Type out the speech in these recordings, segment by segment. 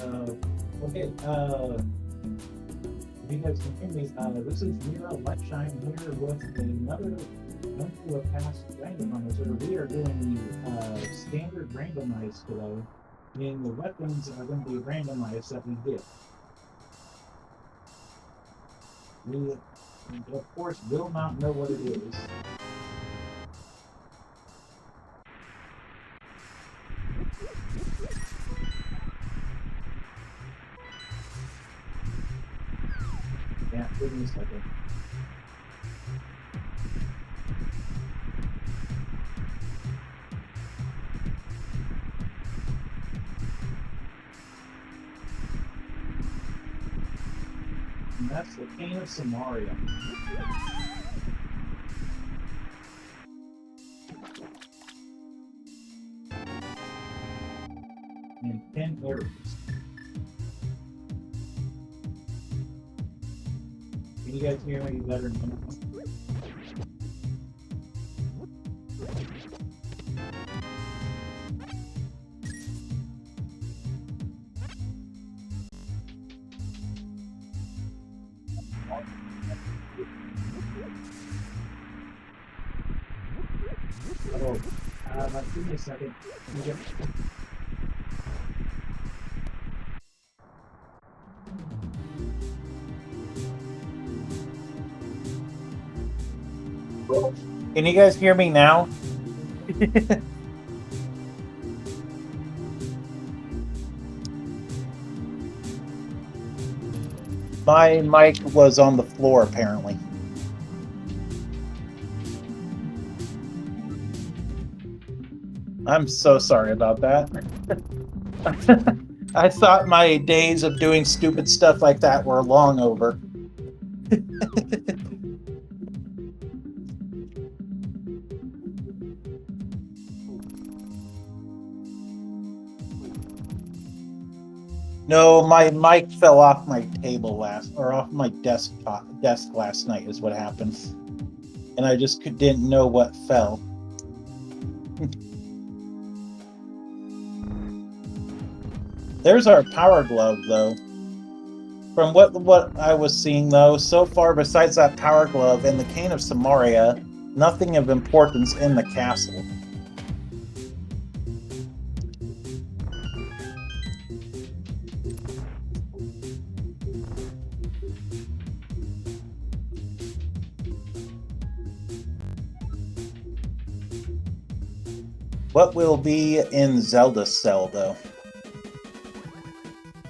Okay, if you guys can hear me, this is Mira Lightshine here with another One to a Past Randomizer. We are doing the standard randomize today, and the weapons are going to be randomized that we get. We, of course, will not know what it is. Yeah, give me a second. And that's the Cane of Samaria. And 10 arrows. Can you guys hear me better now? Oh, give me a second. Can you guys hear me now? My mic was on the floor, apparently. I'm so sorry about that. I thought my days of doing stupid stuff like that were long over. No, my mic fell off my table off my desk last night is what happened. And I just didn't know what fell. There's our power glove, though. From what I was seeing, though, so far, besides that power glove and the Cane of Samaria, nothing of importance in the castle. What will be in Zelda's cell, though?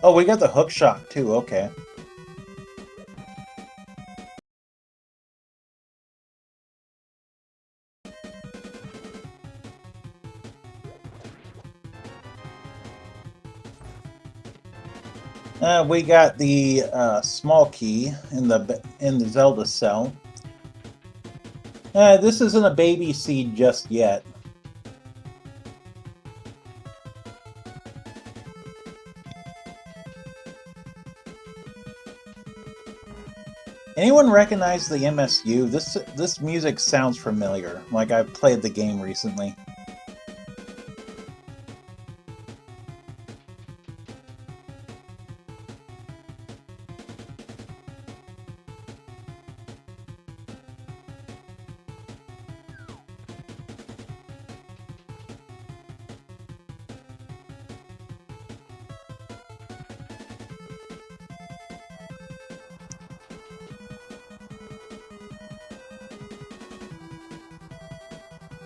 Oh, we got the hook shot, too. Okay. We got the small key in the Zelda cell. This isn't a baby seed just yet. Anyone recognize the MSU? This music sounds familiar, like I've played the game recently.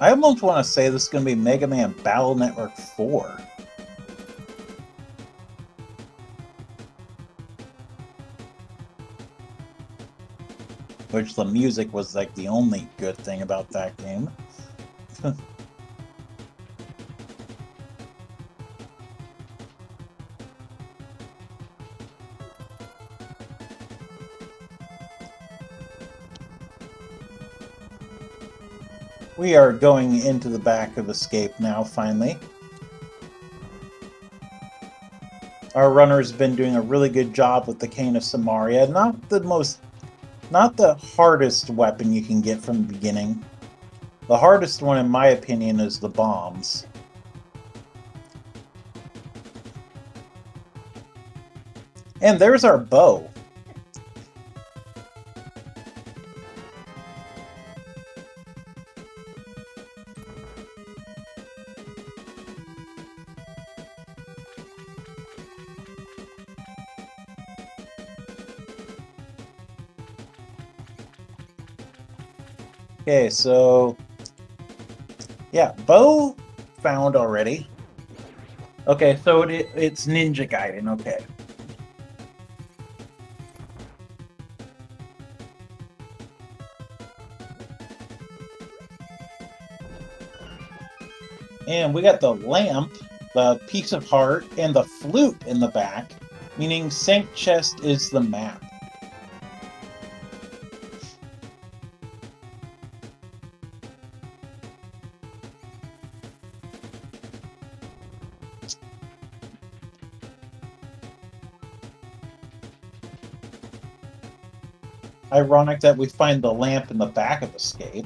I almost want to say this is going to be Mega Man Battle Network 4. Which the music was like the only good thing about that game. We are going into the back of Escape now, finally. Our runner's been doing a really good job with the Cane of Samaria. Not the hardest weapon you can get from the beginning. The hardest one, in my opinion, is the bombs. And there's our bow. Okay, so yeah, bow found already. Okay, so it's Ninja Gaiden, okay. And we got the lamp, the piece of heart, and the flute in the back, meaning Sank Chest is the map. Ironic that we find the lamp in the back of Escape.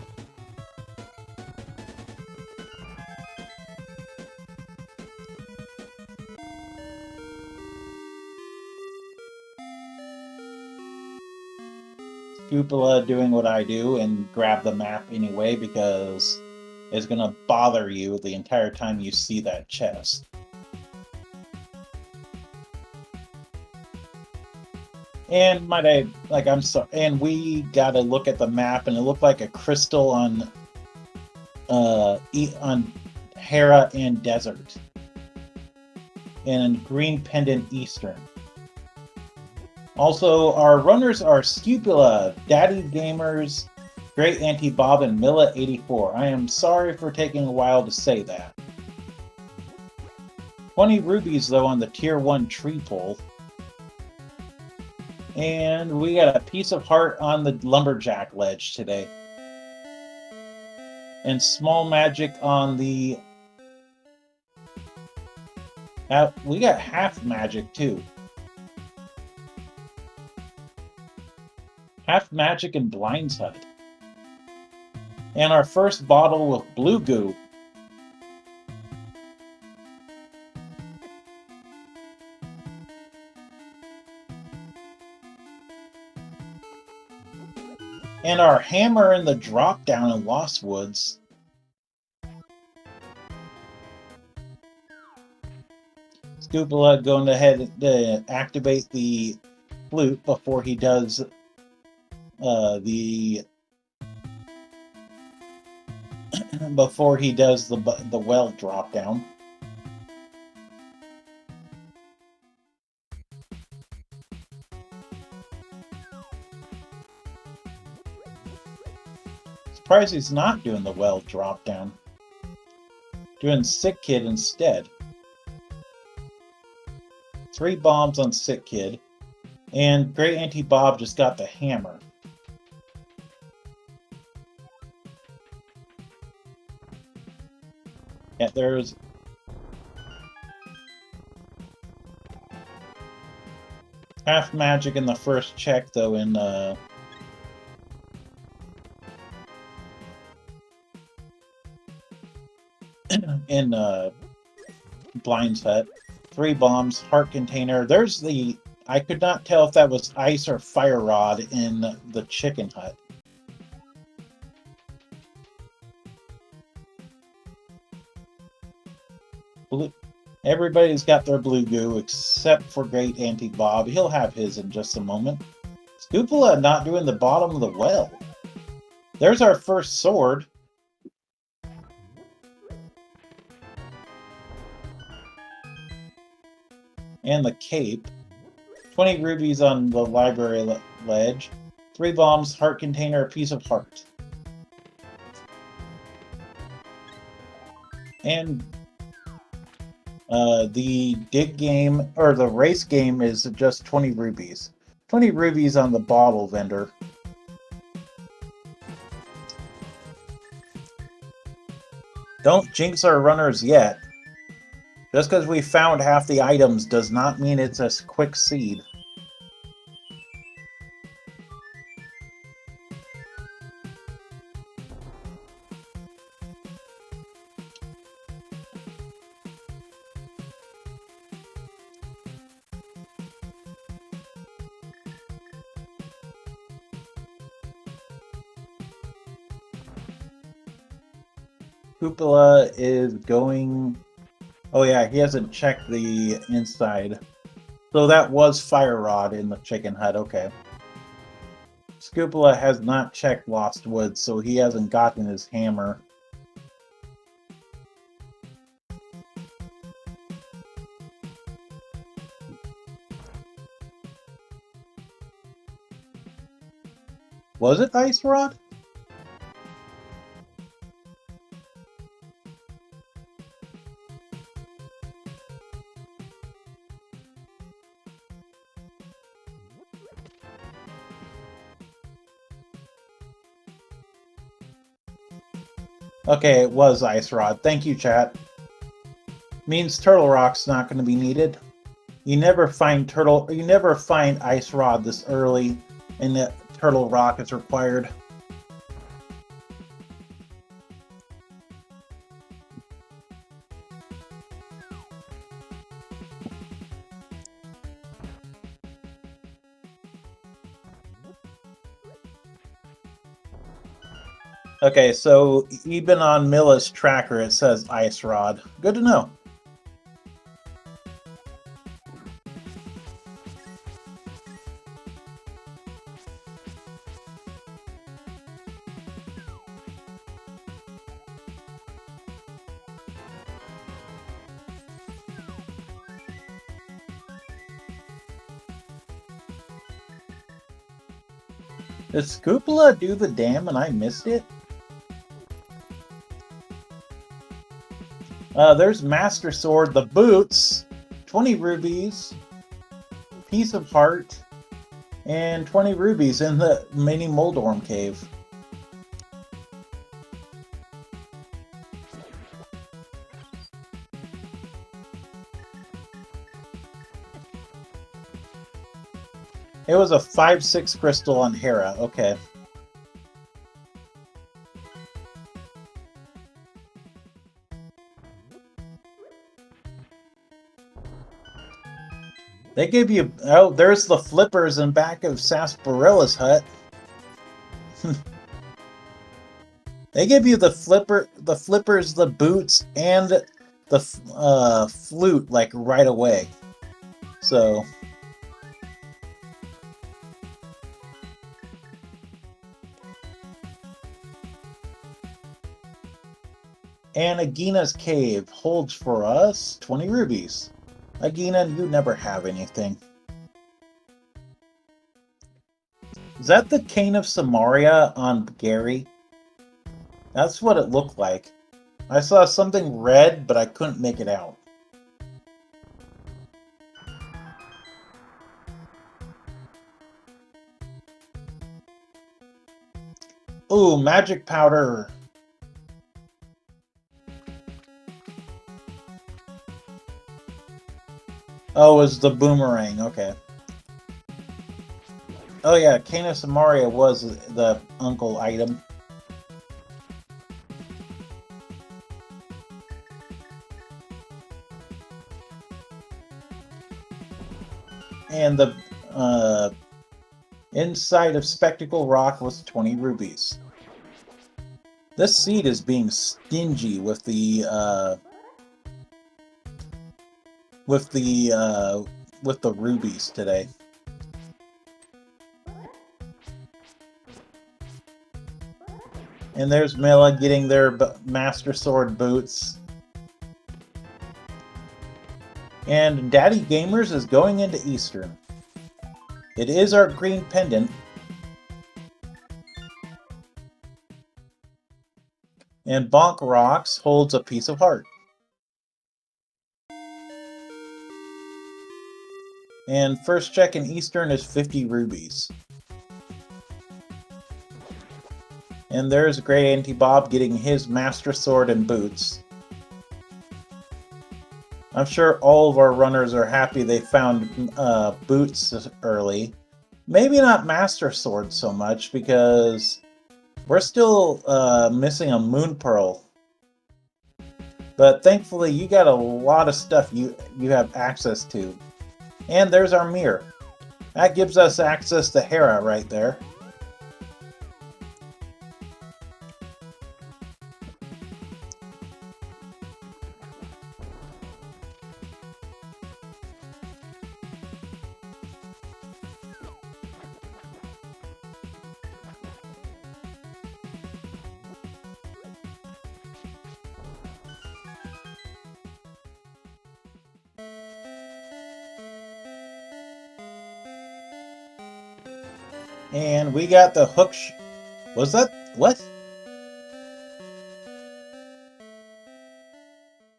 Cupola doing what I do and grab the map anyway because it's going to bother you the entire time you see that chest. And might I, like, I'm sorry, and we got to look at the map and it looked like a crystal on Hera and Desert. And Green Pendant Eastern. Also, our runners are Scupula, Daddy Gamers, Great Auntie Bob, and Milla84. I am sorry for taking a while to say that. 20 rubies, though, on the Tier 1 tree pole. And we got a piece of heart on the Lumberjack ledge today. And small magic on the... we got half magic, too. Half magic and Blind's Hut. And our first bottle with blue goo. And our hammer in the drop down in Lost Woods. Scupula going ahead to activate the flute before he does the well drop down. Surprised he's not doing the well drop down. Doing Sick Kid instead. 3 bombs on Sick Kid. And Great Auntie Bob just got the hammer. Yeah, there's... half magic in the first check, though, in Blind's Hut. 3 bombs, heart container. There's the... I could not tell if that was ice or fire rod in the chicken hut. Everybody's got their blue goo except for Great Auntie Bob. He'll have his in just a moment. Scupula not doing the bottom of the well. There's our first sword. And the cape. 20 rubies on the library ledge. 3 bombs, heart container, a piece of heart. And the dig game, or the race game, is just 20 rubies. 20 rubies on the bottle vendor. Don't jinx our runners yet. Just because we found half the items does not mean it's a quick seed. Cupola is going... Oh yeah, he hasn't checked the inside. So that was Fire Rod in the chicken hut, okay. Scupola has not checked Lost Woods, so he hasn't gotten his hammer. Was it Ice Rod? Okay, it was Ice Rod. Thank you, chat. Means Turtle Rock's not going to be needed. You never find Ice Rod this early, and the Turtle Rock is required. Okay, so even on Milla's tracker it says Ice Rod. Good to know. Did Scupola do the dam and I missed it? There's Master Sword, the boots, 20 rubies, piece of heart, and 20 rubies in the mini Moldorm cave. It was a 5/6 crystal on Hera, okay. They give you... Oh, there's the flippers in back of Sarsparella's hut. They give you the flippers, the boots, and the flute, like, right away. So... And Agina's cave holds for us 20 rubies. Agina, you never have anything. Is that the Cane of Samaria on Gary? That's what it looked like. I saw something red, but I couldn't make it out. Ooh, magic powder. Oh, it was the boomerang, okay. Oh yeah, Cane of Samaria was the uncle item. And the inside of Spectacle Rock was 20 rubies. This seed is being stingy with the rubies today. And there's Mela getting their Master Sword boots. And Daddy Gamers is going into Eastern. It is our green pendant. And Bonk Rocks holds a piece of heart. And first check in Eastern is 50 rubies. And there's Great Auntie Bob getting his Master Sword and boots. I'm sure all of our runners are happy they found boots early. Maybe not Master Sword so much, because we're still missing a Moon Pearl. But thankfully you got a lot of stuff you have access to. And there's our mirror. That gives us access to Hera right there. And we got the hook. Was that what?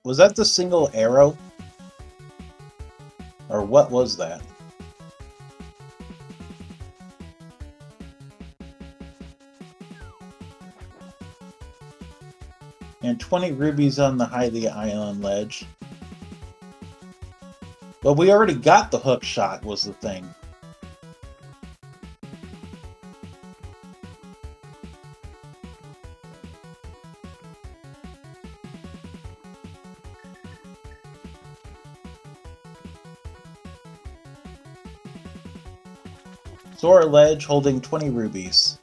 Was that the single arrow? Or what was that? And 20 rubies on the Hylia Island ledge. But we already got the hook shot, was the thing. Zora ledge holding 20 rubies.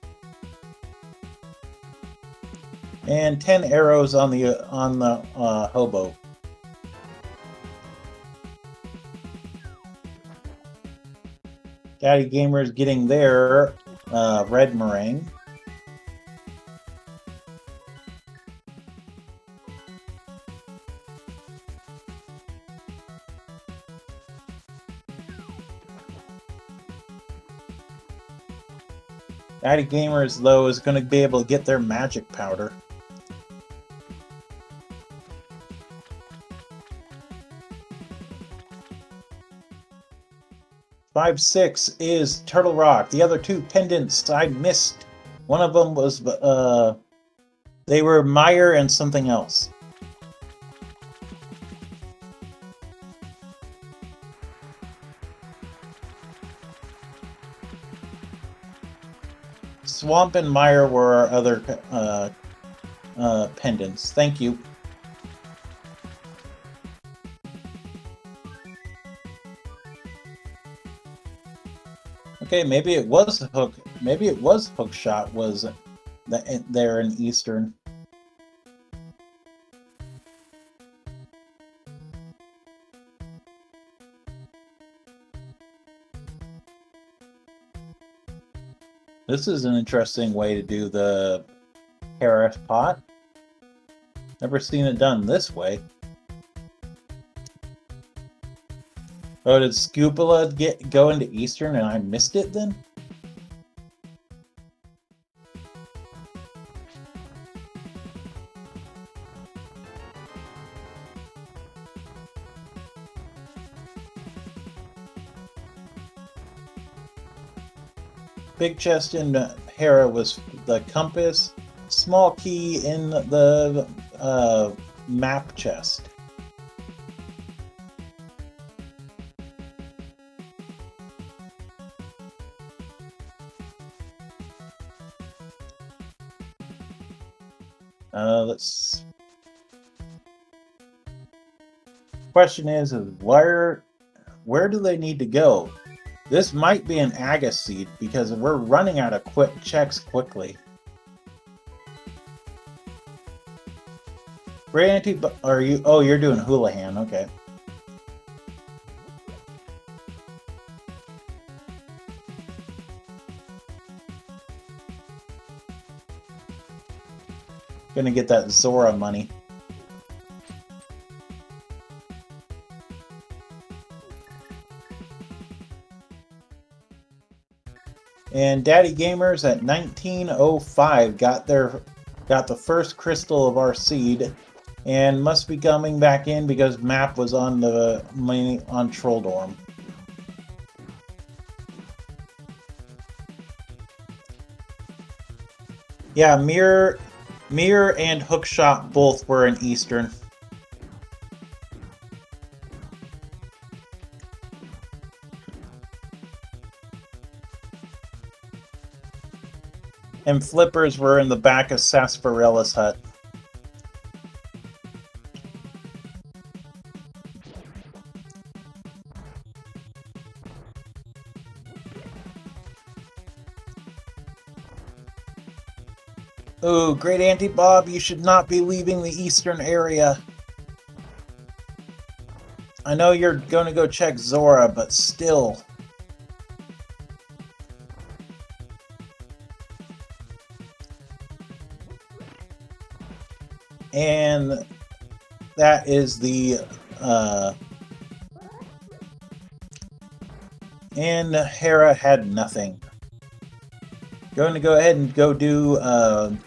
And 10 arrows on the hobo. Daddy Gamer's getting their red meringue. Daddy Gamers, though, is going to be able to get their magic powder. Five, 6 is Turtle Rock. The other two pendants I missed. One of them was they were Meyer and something else. Swamp and Meyer were our other pendants. Thank you. Okay, maybe it was hook. Maybe it was hookshot. Was there in Eastern? This is an interesting way to do the Paris pot. Never seen it done this way. Oh, did Scoopula go into Eastern and I missed it then? Big chest in Hera was the compass. Small key in the map chest. Let's. Question is where do they need to go? This might be an Aga seed because we're running out of quick checks quickly. Ranty, are you? Oh, you're doing Houlihan. Okay. Gonna get that Zora money. And Daddy Gamers at 1905 got the first crystal of our seed, and must be coming back in because map was on the on Troll Dorm. Yeah, Mirror and Hookshot both were in Eastern. And Flippers were in the back of Sarsaparella's hut. Ooh, Great Auntie Bob, you should not be leaving the Eastern area. I know you're going to go check Zora, but still. And that is the and Hera had nothing. Going to go ahead and go do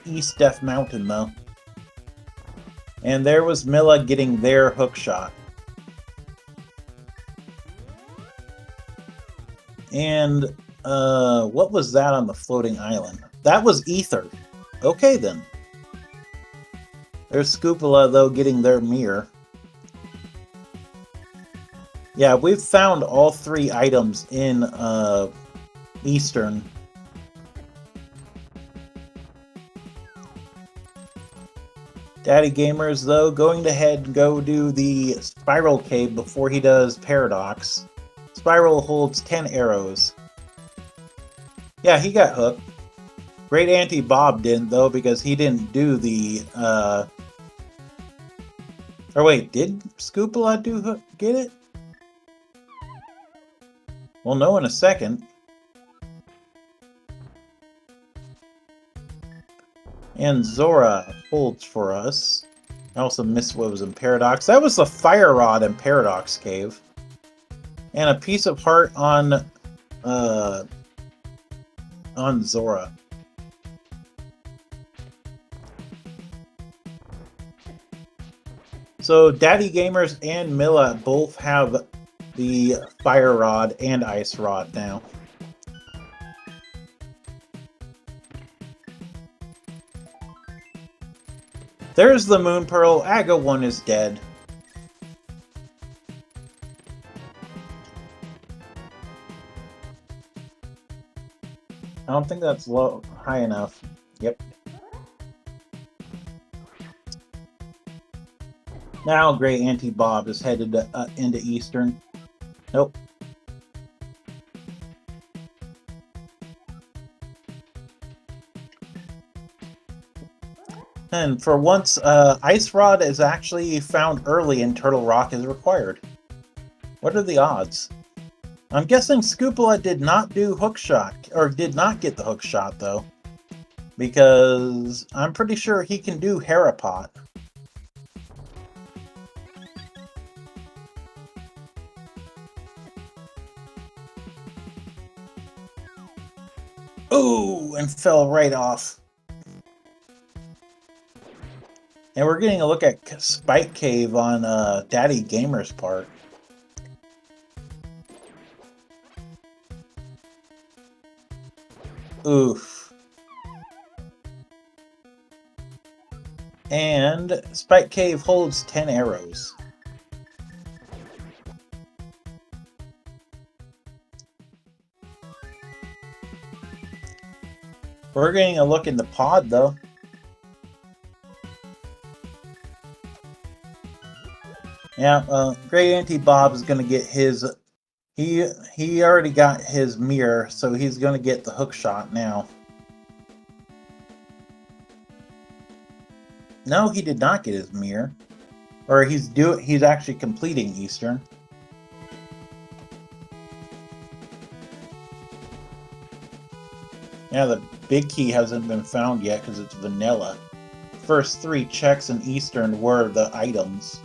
East Death Mountain, though. And there was Milla getting their hook shot. And what was that on the floating island? That was Ether. Okay, then. There's Scoopula, though, getting their mirror. Yeah, we've found all 3 items in Eastern. Daddy Gamers, though, going to head and go do the Spiral Cave before he does Paradox. Spiral holds 10 arrows. Yeah, he got hooked. Great Auntie Bob didn't, though, because he didn't do the, Or wait, did Scoopula get it? We'll know in a second. And Zora holds for us. I also missed what was in Paradox. That was the Fire Rod in Paradox Cave. And a piece of heart on Zora. So Daddy Gamers and Milla both have the Fire Rod and Ice Rod now. There's the Moon Pearl. Aga 1 is dead. I don't think that's high enough. Yep. Now Great Auntie Bob is headed into Eastern. Nope. And for once, Ice Rod is actually found early in Turtle Rock is required. What are the odds? I'm guessing Scoopula did not do hookshot, or did not get the hookshot, though. Because I'm pretty sure he can do Harapot. Ooh, and fell right off. And we're getting a look at Spike Cave on Daddy Gamer's part. Oof. And Spike Cave holds 10 arrows. We're getting a look in the pod, though. Yeah, Great Auntie Bob is going to get his... He already got his mirror, so he's going to get the hook shot now. No, he did not get his mirror. Or he's actually completing Eastern. Yeah, the big key hasn't been found yet because it's vanilla. First 3 checks in Eastern were the items.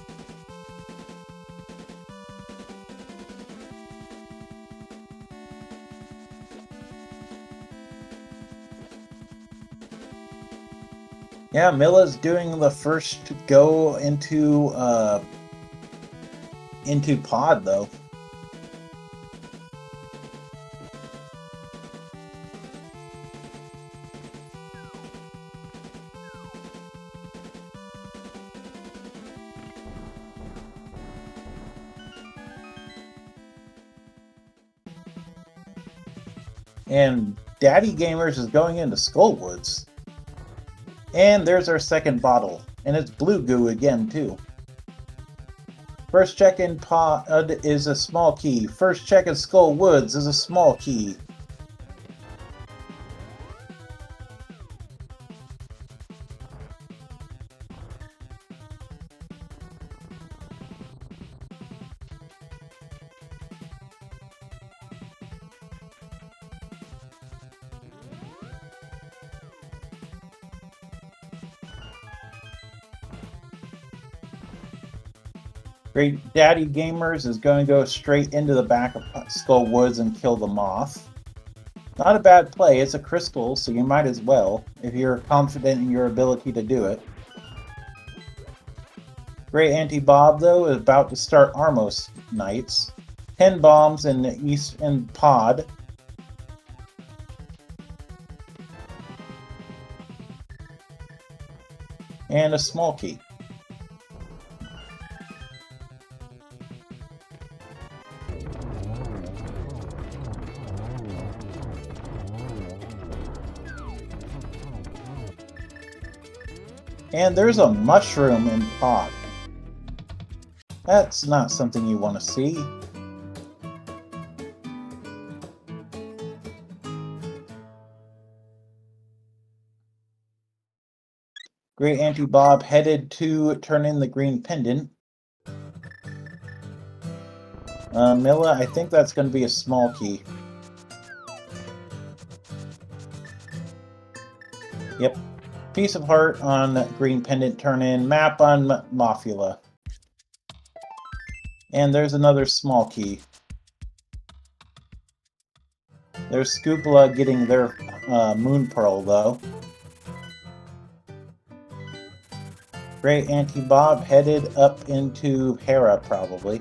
Yeah, Milla's doing the first go into pod, though. And Daddy Gamers is going into Skullwoods. And there's our second bottle. And it's blue goo again, too. First check in pod is a small key. First check in Skullwoods is a small key. Great Daddy Gamers is going to go straight into the back of Skullwoods and kill the moth. Not a bad play. It's a crystal, so you might as well, if you're confident in your ability to do it. Great Auntie Bob, though, is about to start Armos Knights. 10 bombs in the east and pod. And a small key. And there's a mushroom in pod. That's not something you want to see. Great Auntie Bob headed to turn in the green pendant. Milla, I think that's going to be a small key. Yep. Piece of heart on green pendant turn in. Map on Mafula. And there's another small key. There's Scoopla getting their moon pearl, though. Great Auntie Bob headed up into Hera, probably.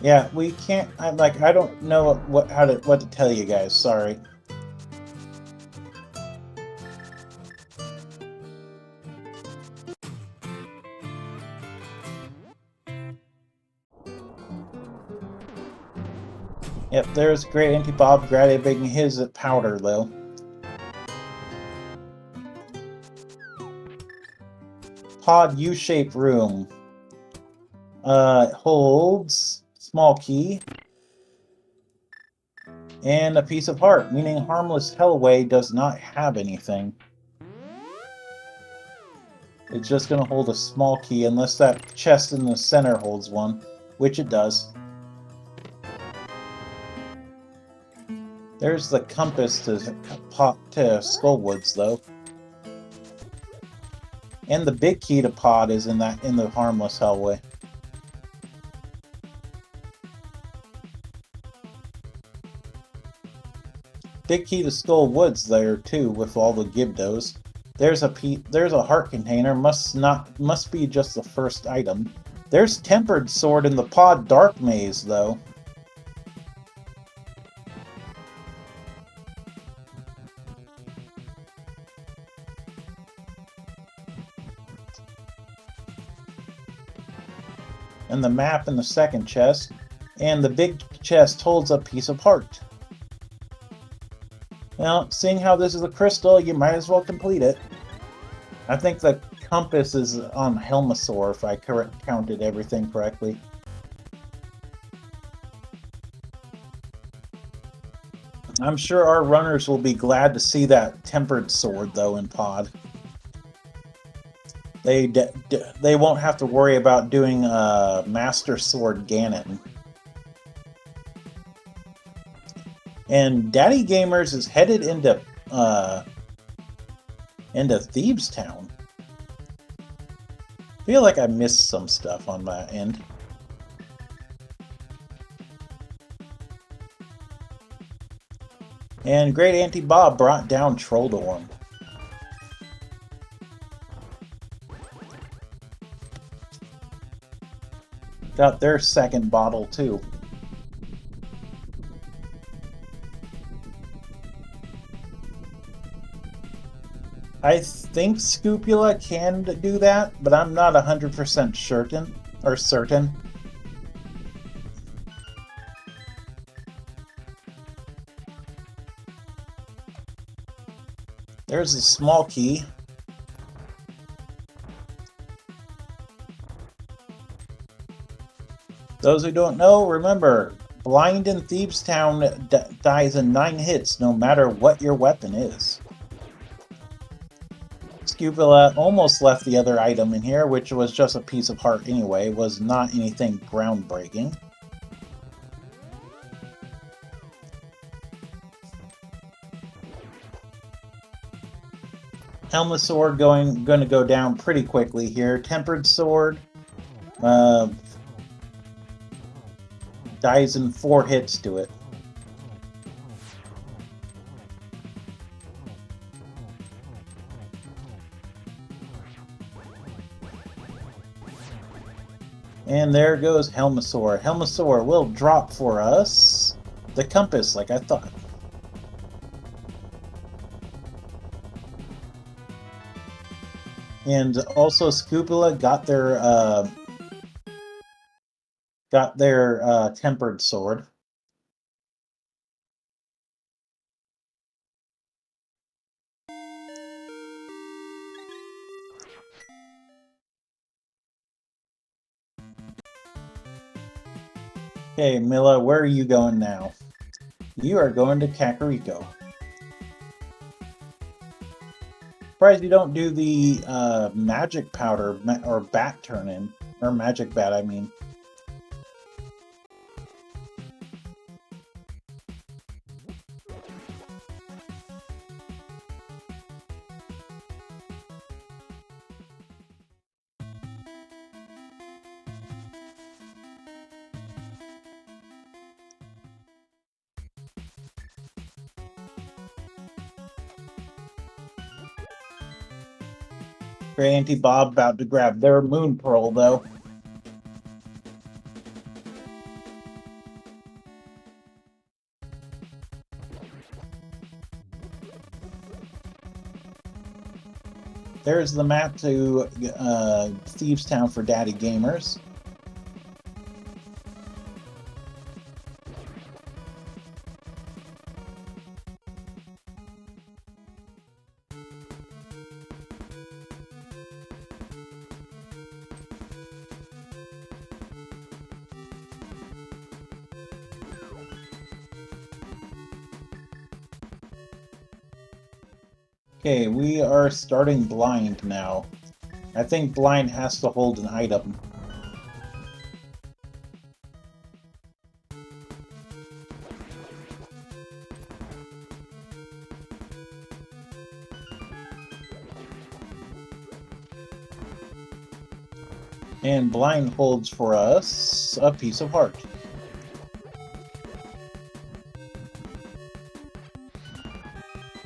Yeah, we can't. I don't know what to tell you guys. Sorry. Yep, there's Great Auntie Bob grabbing his powder, though. Pod U-shaped room. Holds small key. And a piece of heart, meaning Harmless Hellway does not have anything. It's just going to hold a small key, unless that chest in the center holds one, which it does. There's the compass to Skullwoods, though. And the big key to pod is in the Harmless Hellway. Big key to Skullwoods there too, with all the Gibdos. There's a heart container. Must be just the first item. There's Tempered Sword in the pod Dark Maze, though. And the map in the second chest. And the big chest holds a piece of heart. Well, seeing how this is a crystal, you might as well complete it. I think the compass is on Helmasaur, if I counted everything correctly. I'm sure our runners will be glad to see that Tempered Sword, though, in pod. They won't have to worry about doing Master Sword Ganon. And Daddy Gamers is headed into Thieves Town. I feel like I missed some stuff on my end. And Great Auntie Bob brought down Trolldorm. Got their second bottle too. I think Scoopula can do that, but I'm not 100% certain. There's a small key. Those who don't know, remember, Blind in Thieves Town dies in 9 hits, no matter what your weapon is. Scupula almost left the other item in here, which was just a piece of heart anyway. It was not anything groundbreaking. Helmosaur going to go down pretty quickly here. Tempered Sword dies in 4 hits to it. And there goes Helmosaur. Helmosaur will drop for us the compass, like I thought. And also Scupula got their tempered sword. Okay, Milla, where are you going now? You are going to Kakariko. Surprised you don't do the magic powder or bat turn in. Or magic bat, I mean. Great Auntie Bob about to grab their moon pearl, though. There's the map to Thieves Town for Daddy Gamers. Okay, we are starting blind now. I think blind has to hold an item. And blind holds for us a piece of heart.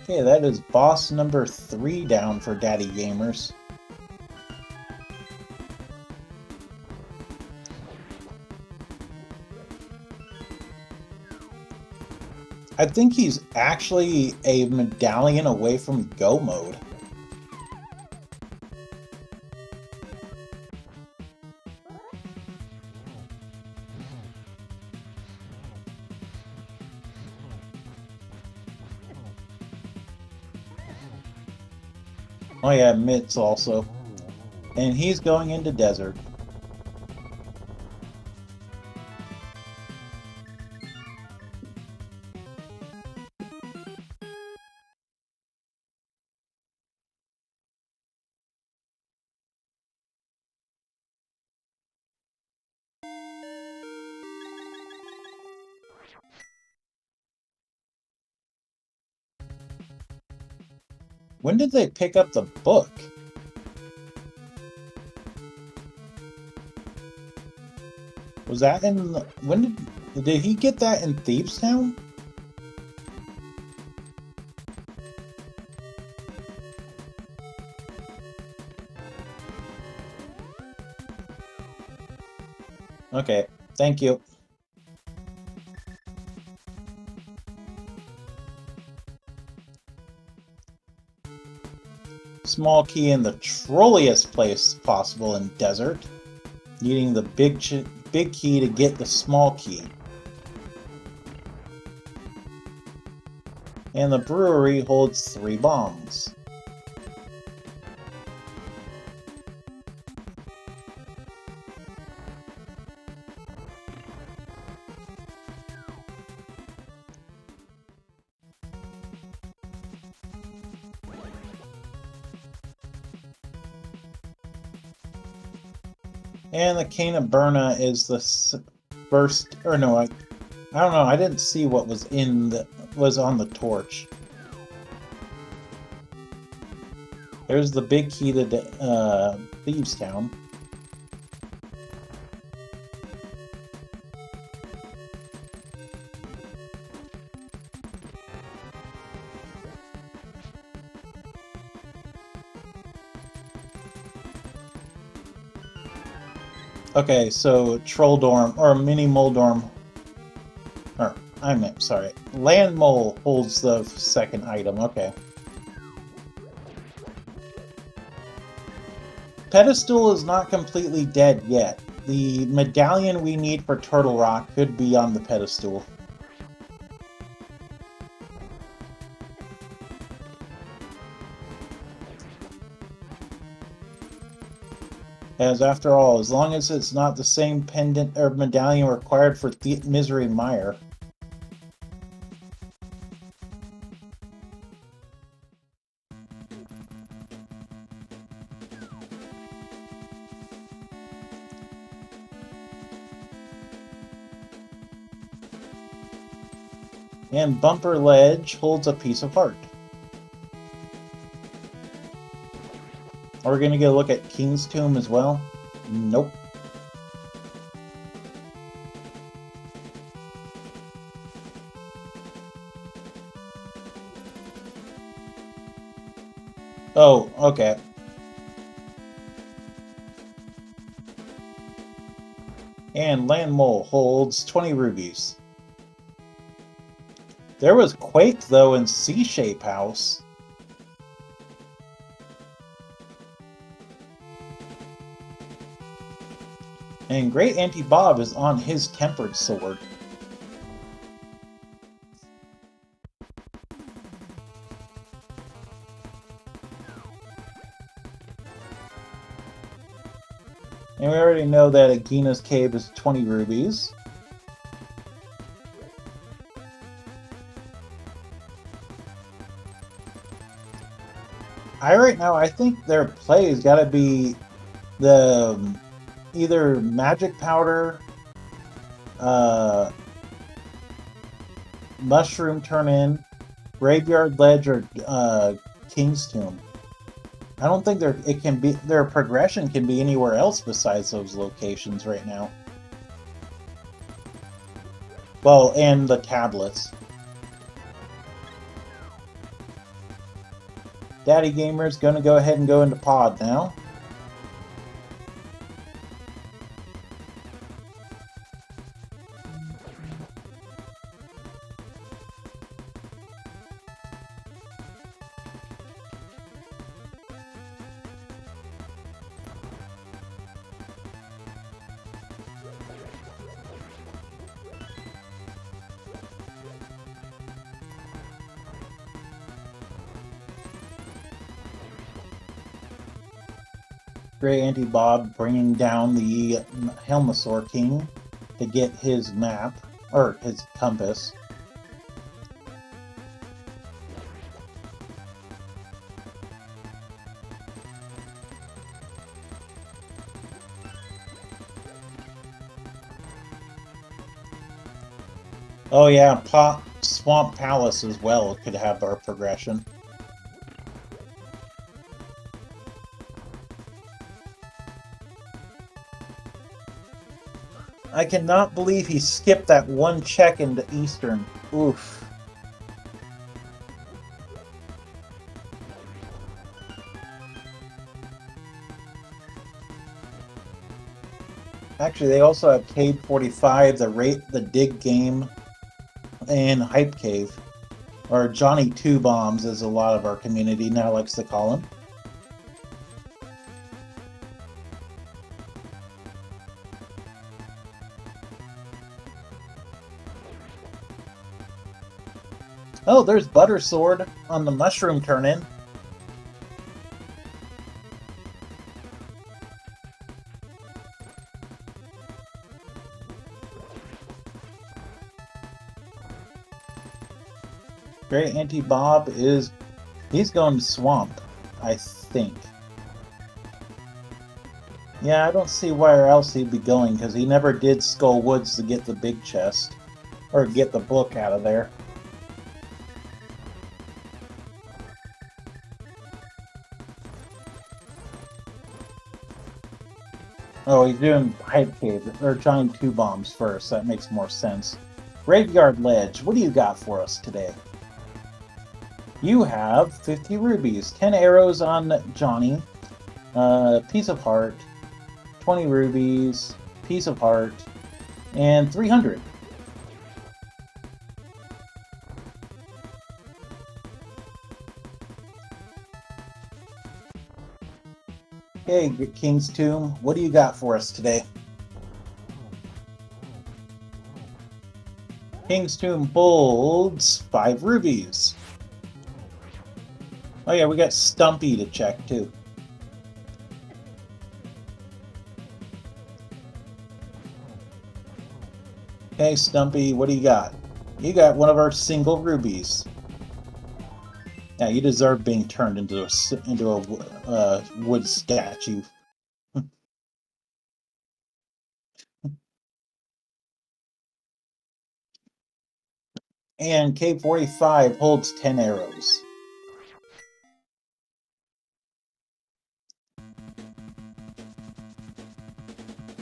Okay, that is boss number 3 down for Daddy Gamers. I think he's actually a medallion away from go mode. Oh yeah, Mitts also. And he's going into desert. When did they pick up the book? Was that in... When did he get that in Thieves Town? Okay, thank you. Small key in the trolliest place possible in desert. Needing the big key to get the small key. And the brewery holds 3 bombs. And the Cane of Burna is the first, or no, I don't know. I didn't see what was on the torch. There's the big key to Thieves Town. Okay, so Troll Dorm, or Mini Mole Dorm, or, sorry, Land Mole holds the second item, okay. Pedestal is not completely dead yet. The medallion we need for Turtle Rock could be on the pedestal. As after all, as long as it's not the same pendant or medallion required for Misery Mire. And Bumper Ledge holds a piece of heart. Are we going to get a look at King's Tomb as well? Nope. Oh, okay. And Land Mole holds 20 rubies. There was Quake, though, in C-Shape House. And Great Auntie Bob is on his Tempered Sword. And we already know that Agina's Cave is 20 rubies. Right now, I think their play has got to be the either Magic Powder, Mushroom Turn-In, Graveyard Ledge, or King's Tomb. I don't think their progression can be anywhere else besides those locations right now. Well, and the tablets. Daddy Gamer's gonna go ahead and go into pod now. Great Auntie Bob bringing down the Helmasaur King to get his map, or his compass. Oh yeah, Swamp Palace as well could have our progression. I cannot believe he skipped that one check into Eastern. Oof. Actually, they also have Cave 45, the Dig Game, and Hype Cave. Or Johnny Two Bombs, as a lot of our community now likes to call him. Oh, there's Butter Sword on the Mushroom Turn-In. Great Auntie Bob he's going to Swamp, I think. Yeah, I don't see where else he'd be going, because he never did Skull Woods to get the big chest, or get the book out of there. Oh, he's doing Hype Cave, or trying 2 bombs first. That makes more sense. Graveyard Ledge, what do you got for us today? You have 50 rubies, 10 arrows on Johnny, piece of heart, 20 rubies, piece of heart, and 300. Okay, King's Tomb, what do you got for us today? King's Tomb holds 5 rubies. Oh yeah, we got Stumpy to check too. Okay, Stumpy, what do you got? You got one of our single rubies. Yeah, you deserve being turned into a wood statue. And K45 holds 10 arrows.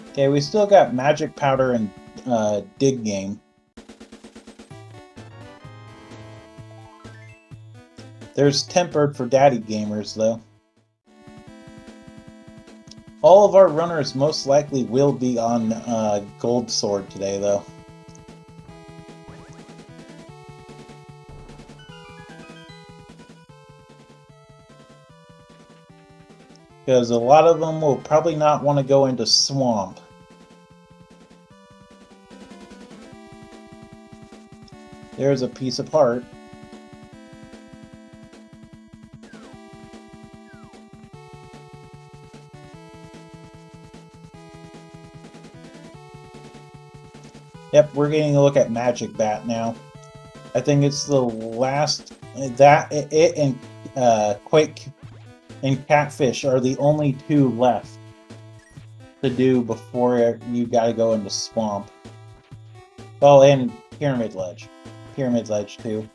Okay, we still got Magic Powder and Dig Game. There's Tempered for Daddy Gamers, though. All of our runners most likely will be on Gold Sword today, though. Because a lot of them will probably not want to go into Swamp. There's a piece of heart. Yep, we're getting a look at Magic Bat now. I think it's the last... It and Quake and Catfish are the only 2 left to do before you gotta go into Swamp. Oh, and Pyramid Ledge. Pyramid Ledge, too.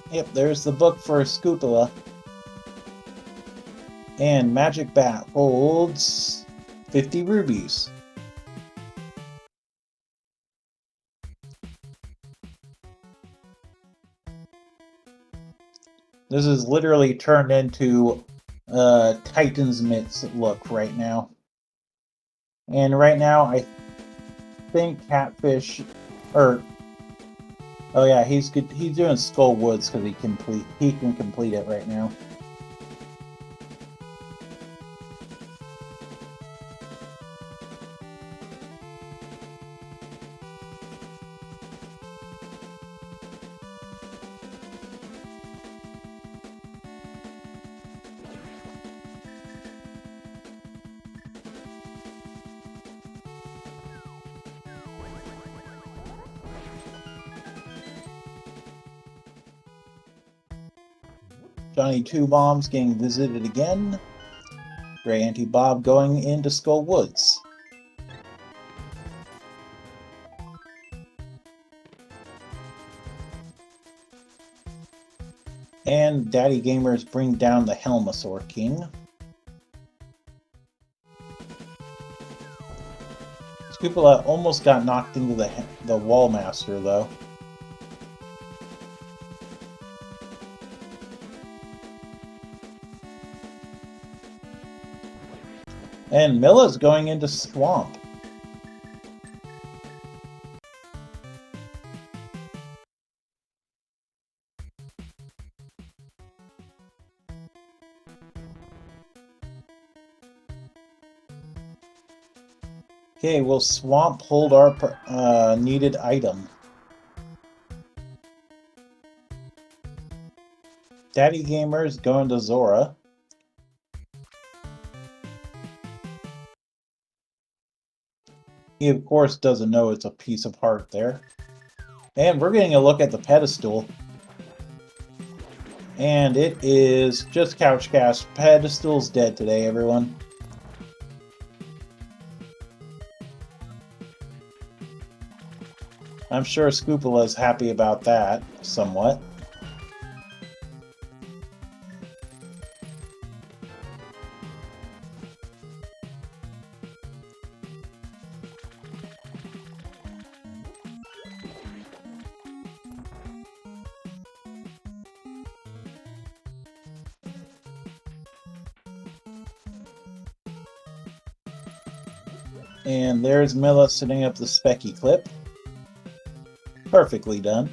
Yep, there's the book for Scoopula. And Magic Bat holds 50 rubies. This is literally turned into Titan's Mitts look right now. And right now, I think Catfish, or oh yeah, he's good. He's doing Skull Woods because he can complete it right now. Johnny 2 Bombs getting visited again. Gray Auntie Bob going into Skull Woods. And Daddy Gamers bring down the Helmasaur King. Scoopula almost got knocked into the Wall Master, though. And Milla's going into Swamp. Okay, will Swamp hold our needed item? Daddy Gamers going to Zora. He, of course, doesn't know it's a piece of heart there. And we're getting a look at the pedestal. And it is just Couchcast. Pedestal's dead today, everyone. I'm sure Scoopula's happy about that, somewhat. And there's Milla setting up the Specky clip. Perfectly done.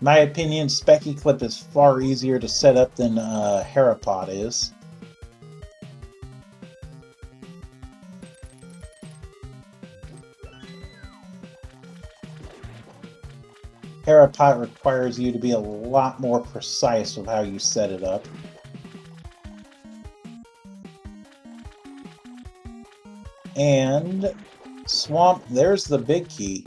My opinion, Specky clip is far easier to set up than Harapod is. Harapod requires you to be a lot more precise with how you set it up. And Swamp, there's the big key.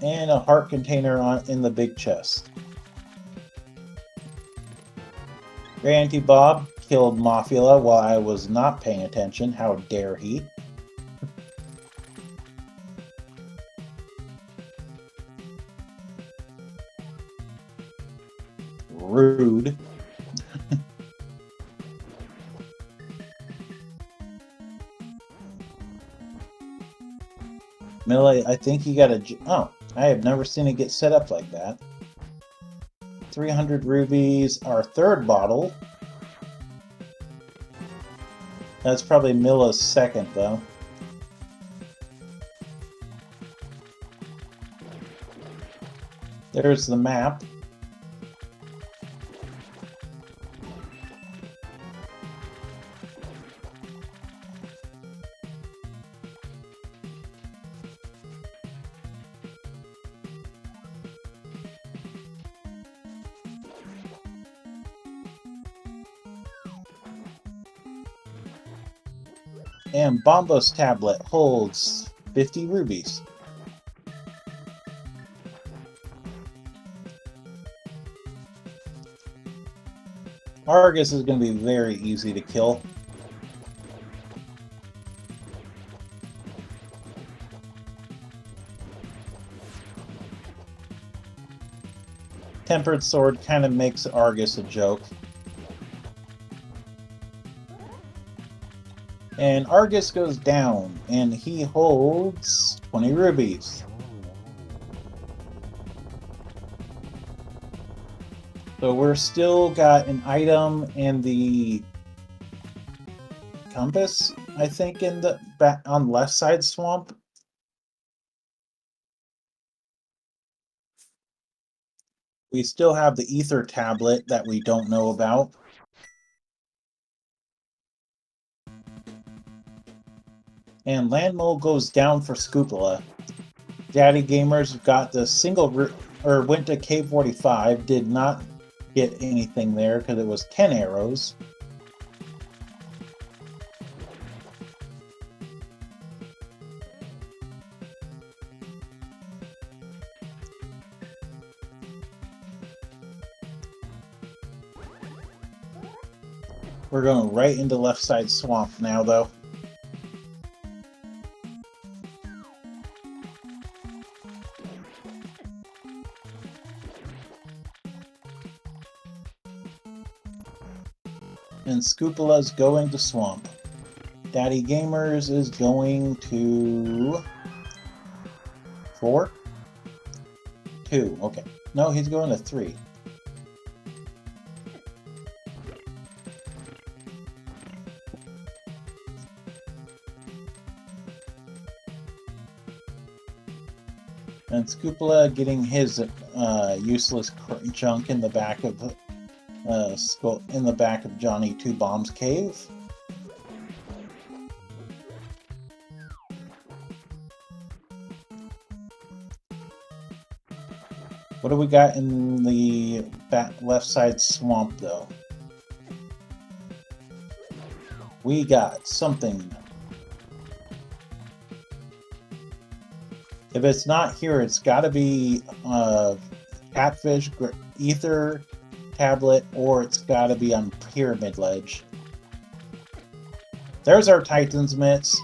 And a heart container in the big chest. Granty Bob killed Mothula while I was not paying attention. How dare he? Rude. Millie, I think you got a... Oh, I have never seen it get set up like that. 300 rubies, our third bottle. That's probably Milla's second, though. There's the map. And Bombo's tablet holds 50 rubies. Argus is going to be very easy to kill. Tempered Sword kind of makes Argus a joke. And Argus goes down, and he holds 20 rubies. So we're still got an item in the compass, I think, in the back on left side swamp. We still have the ether tablet that we don't know about. And Land Mole goes down for Scoopula. Daddy Gamers got the single, or went to K45, did not get anything there because it was 10 arrows. We're going right into left side swamp now, though. And Scoopula's going to swamp. Daddy Gamers is going to 4? 2, okay. No, he's going to 3. And Scoopula getting his useless junk in the back of Johnny Two Bombs cave. What do we got in the left side swamp, though? We got something. If it's not here, it's got to be Catfish, Ether tablet, or it's got to be on Pyramid Ledge. There's our Titan's mitts.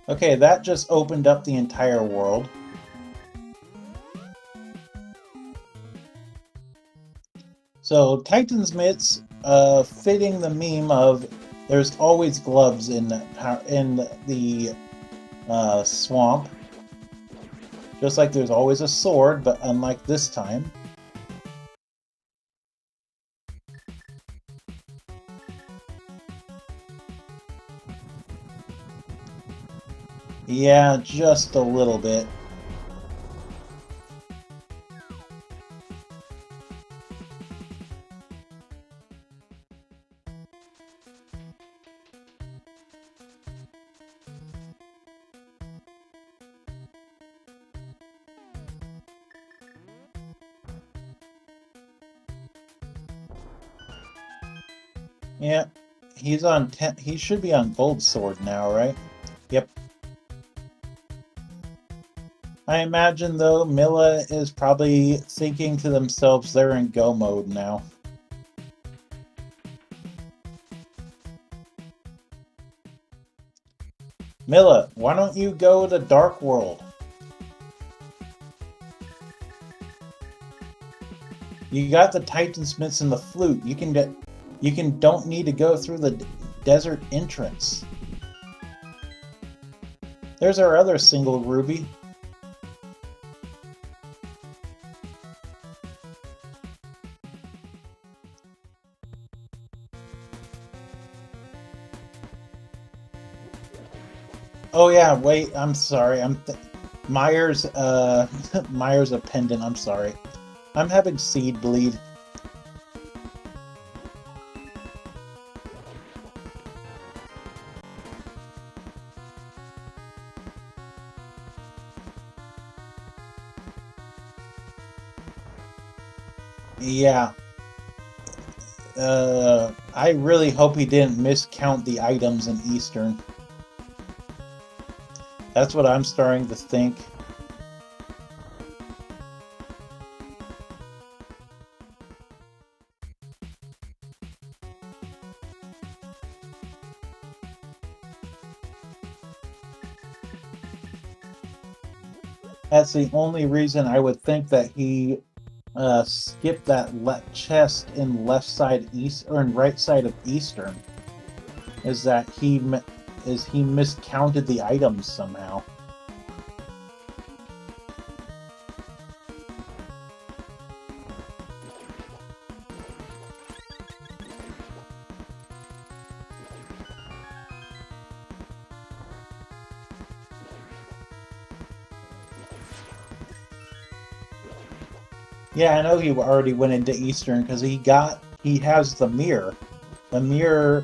Okay, that just opened up the entire world. So, Titan's mitts, fitting the meme of there's always gloves in the swamp. Just like there's always a sword, but unlike this time. Yeah, just a little bit. Yeah, he's on he should be on gold sword now, right? Yep. I imagine, though, Milla is probably thinking to themselves they're in go mode now. Milla, why don't you go to Dark World? You got the Titansmiths and the flute. Don't need to go through the desert entrance. There's our other single ruby. Oh yeah, wait, I'm sorry. Myers Myers a pendant, I'm sorry. I'm having seed bleed. Yeah. I really hope he didn't miscount the items in Eastern. That's what I'm starting to think. That's the only reason I would think that he skipped that chest in left side east or in right side of Eastern. Is that he miscounted the items somehow. Yeah, I know he already went into Eastern because he has the mirror. The mirror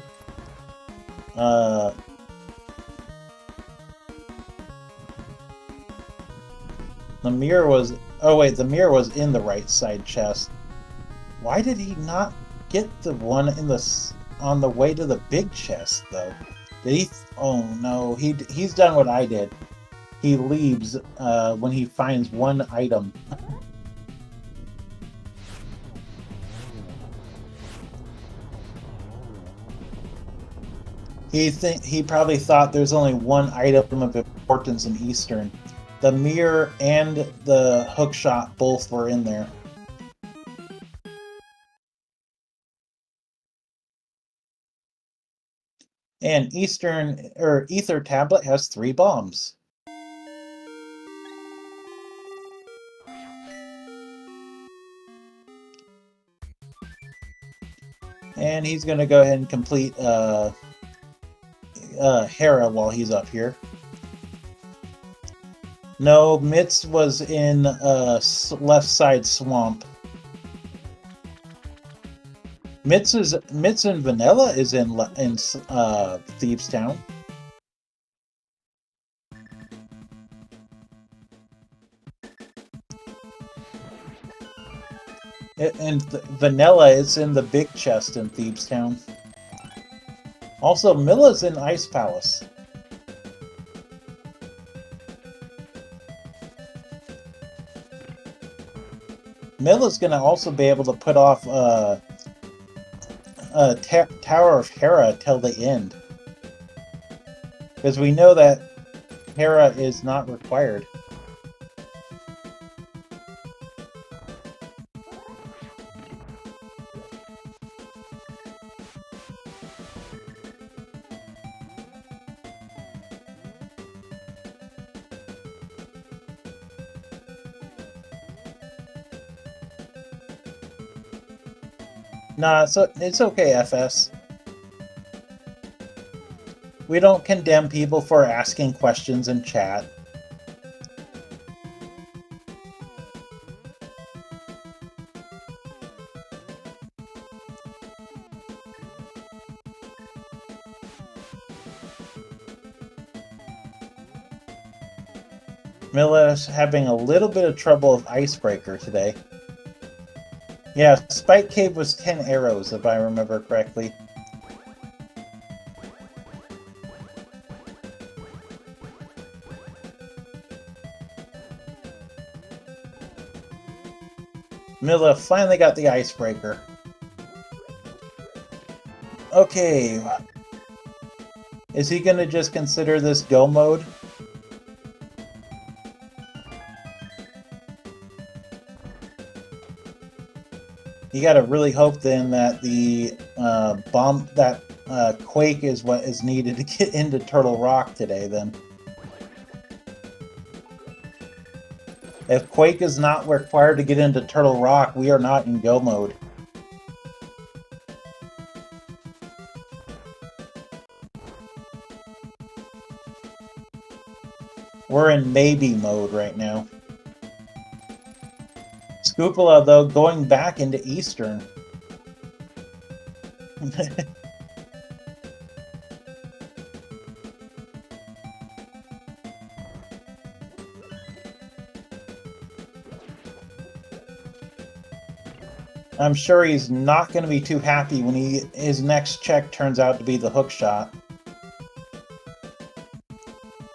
the mirror was the mirror was in the right side chest. Why did he not get the one on the way to the big chest though? Did he oh no, he's done what I did. He leaves when he finds one item. He probably thought there's only one item of importance in Eastern. The mirror and the hookshot both were in there. And Ether Tablet has 3 bombs. And he's gonna go ahead and complete Hera while he's up here. No, Mitz was in left side swamp. Mitz and Vanilla is in Thieves Town. And Vanilla is in the big chest in Thieves Town. Also, Milla's in Ice Palace. Milla's gonna also be able to put off Tower of Hera till the end. Because we know that Hera is not required. Nah, so it's okay, FS. We don't condemn people for asking questions in chat. Milla's having a little bit of trouble with Icebreaker today. Yeah, Spike Cave was 10 arrows, if I remember correctly. Milla finally got the Icebreaker. Okay. Is he gonna just consider this go mode? You gotta really hope then that the Quake is what is needed to get into Turtle Rock today then. If Quake is not required to get into Turtle Rock, we are not in go mode. We're in maybe mode right now. Scoopula, though, going back into Eastern. I'm sure he's not going to be too happy when his next check turns out to be the hook shot.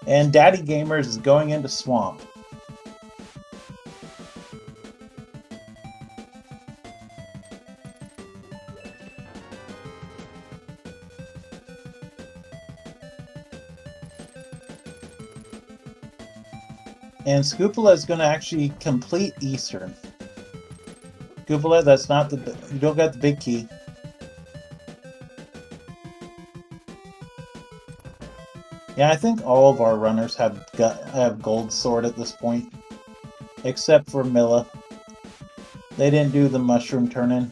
And Daddy Gamers is going into Swamp. And Scoopula is going to actually complete Eastern. Scoopula, that's not the... You don't got the big key. Yeah, I think all of our runners have Gold Sword at this point. Except for Milla. They didn't do the mushroom turn-in.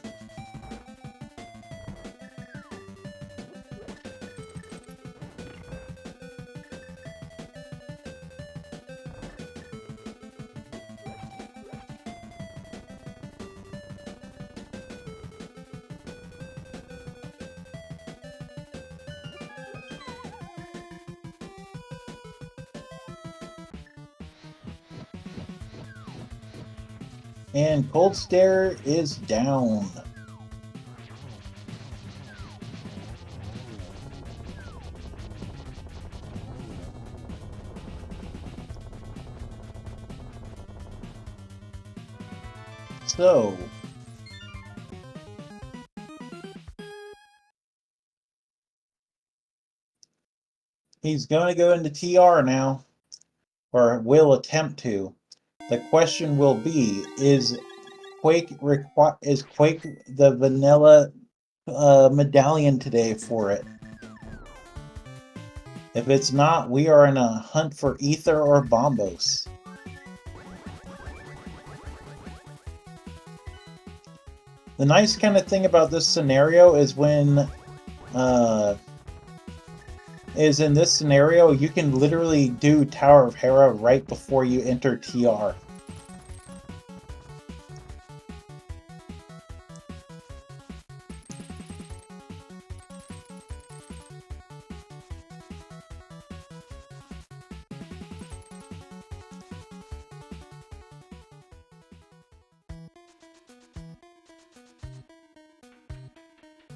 And Cold Stare is down. So, he's going to go into TR now, or will attempt to. The question will be, is Quake the vanilla medallion today for it? If it's not, we are in a hunt for Ether or Bombos. The nice kind of thing about this scenario is when in this scenario, you can literally do Tower of Hera right before you enter TR.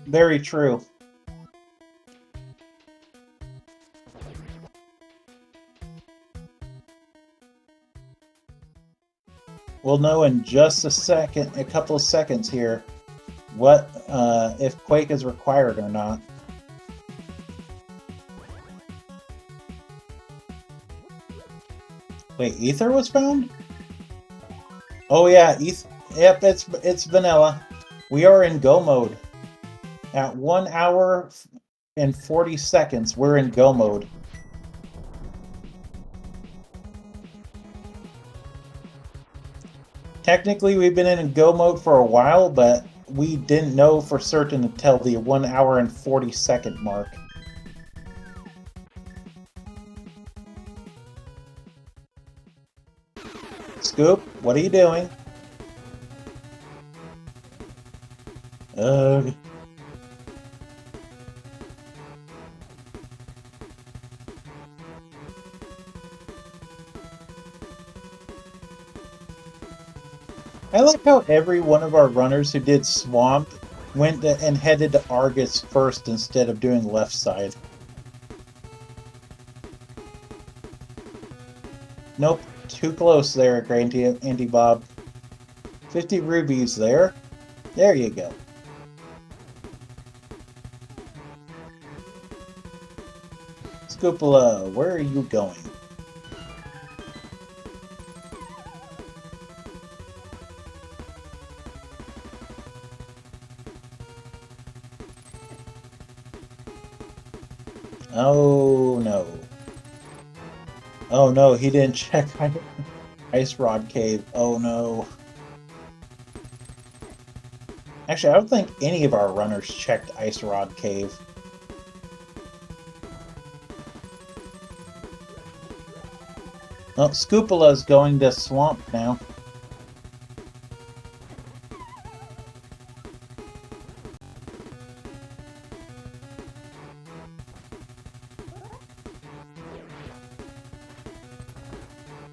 Very true. We'll know in just a couple of seconds here. what if Quake is required or not. Wait, Ether was found? Oh yeah, yep, it's vanilla. We are in go mode. At 1 hour and 40 seconds, we're in go mode. Technically, we've been in go mode for a while, but we didn't know for certain until the 1 hour and 40-second mark. Scoop, what are you doing? Ugh. I like how every one of our runners who did Swamp went and headed to Argus first instead of doing left side. Nope, too close there, Auntie Bob. 50 rubies there. There you go. Scoopula, where are you going? Oh no. Oh no, he didn't check Ice Rod Cave. Oh no. Actually, I don't think any of our runners checked Ice Rod Cave. Oh, Scoopula's going to Swamp now.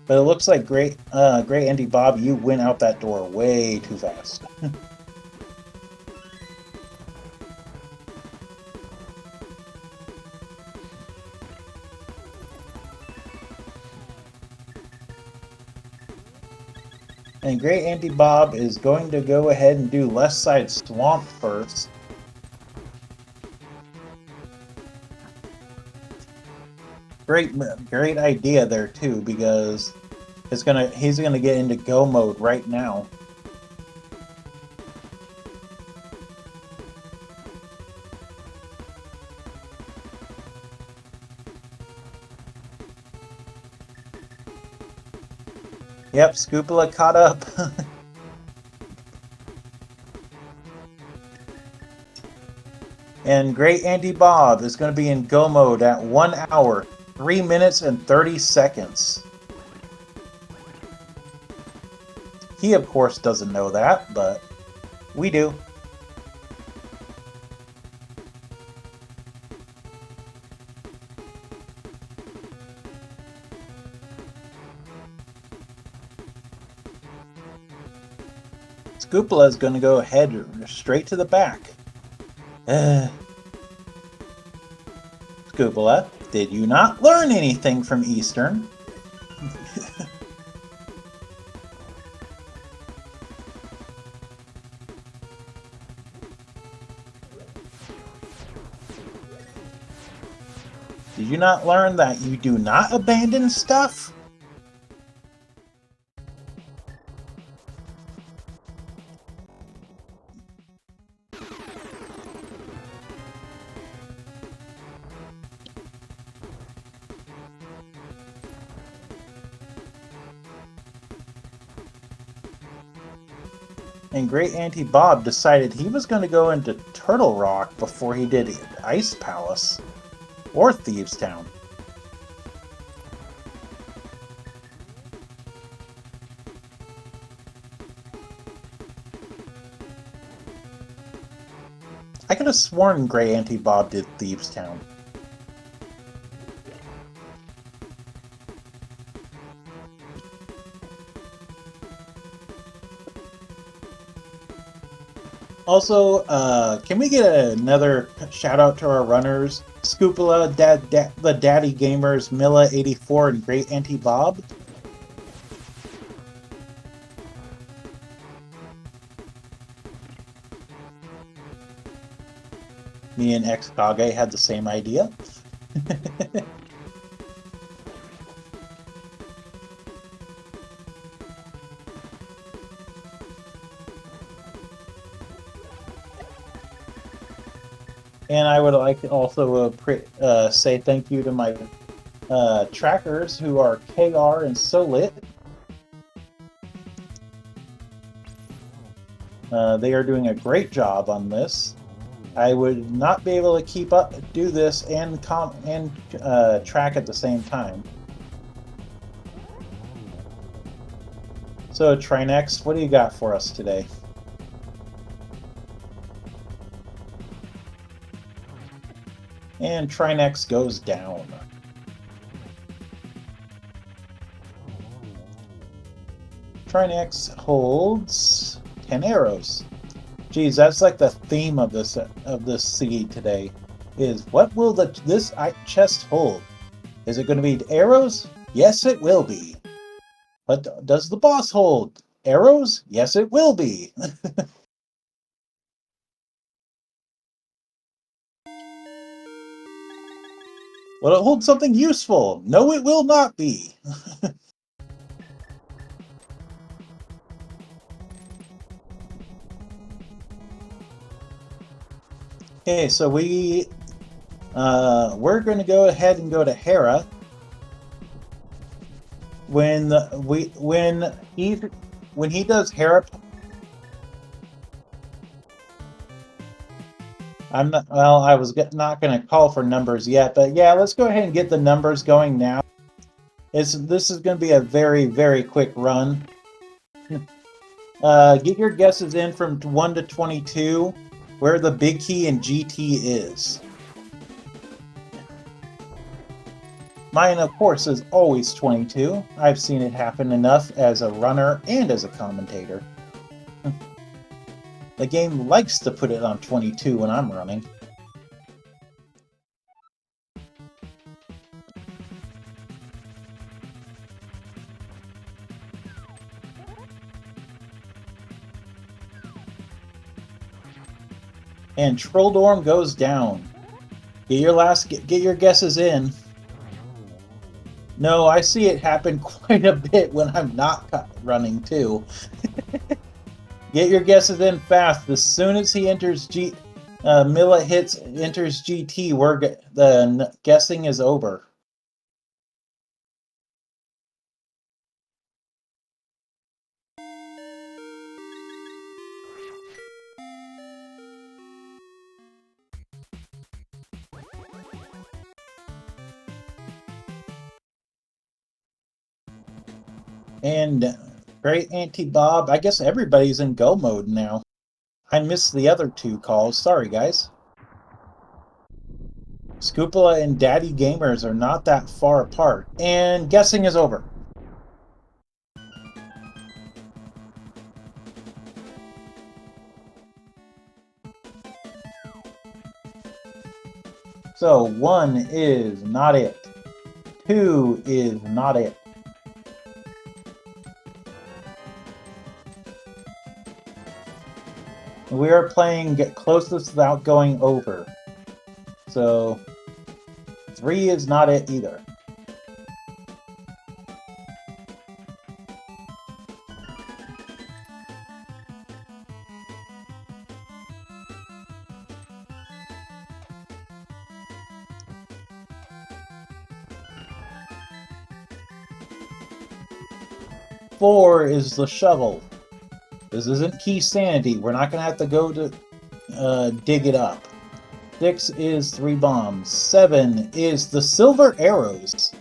But it looks like Great Auntie Bob, you went out that door way too fast. And Great Auntie Bob is going to go ahead and do left side Swamp first. Great idea there too, because he's gonna get into go mode right now. Yep, Scoopula caught up. And Great Auntie Bob is going to be in go mode at 1 hour, 3 minutes, and 30 seconds. He, of course, doesn't know that, but we do. Scoopula is going to go ahead straight to the back. Scoopula, did you not learn anything from Eastern? Did you not learn that you do not abandon stuff? And Great Auntie Bob decided he was going to go into Turtle Rock before he did Ice Palace or Thieves Town. I could have sworn Great Auntie Bob did Thieves Town. Also, can we get another shout out to our runners? Scoopula, the Daddy Gamers, Milla84, and Great Auntie Bob? Me and Xkage had the same idea. And I would like to also say thank you to my trackers who are KR and Solit. They are doing a great job on this. I would not be able to do this and track at the same time. So Trinex, what do you got for us today? And Trinex goes down. Trinex holds 10 arrows. Geez, that's like the theme of this seed today. Is what will this chest hold? Is it going to be arrows? Yes, it will be. But does the boss hold arrows? Yes, it will be. Will it hold something useful? No, it will not be. Okay, so we're going to go ahead and go to Hera. When he does Hera, I'm not. Well, I was not going to call for numbers yet, but yeah, let's go ahead and get the numbers going now. This is going to be a very, very quick run. Get your guesses in from 1 to 22, where the big key in GT is. Mine, of course, is always 22. I've seen it happen enough as a runner and as a commentator. The game likes to put it on 22 when I'm running. And Trolldorm goes down. Get your guesses in. No, I see it happen quite a bit when I'm not running too. Get your guesses in fast. As soon as he enters Milla enters GT, the guessing is over. And Great Auntie Bob, I guess everybody's in go mode now. I missed the other two calls. Sorry, guys. Scoopula and Daddy Gamers are not that far apart. And guessing is over. So 1 is not it. 2 is not it. We are playing get closest without going over. So 3 is not it either. Four is the shovel. This isn't Key Sanity. We're not going to have to go to dig it up. 6 is 3 bombs. 7 is the silver arrows.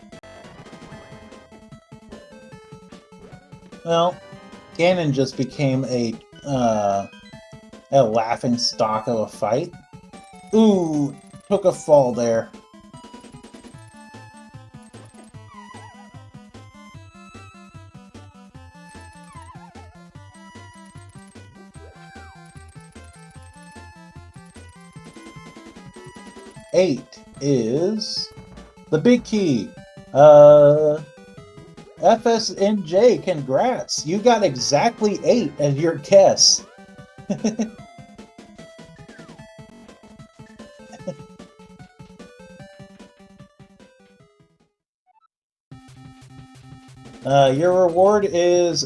Well, Ganon just became a laughing stock of a fight. Ooh, took a fall there. Eight is the big key. FSNJ, congrats! You got exactly 8 as your guess. Your reward is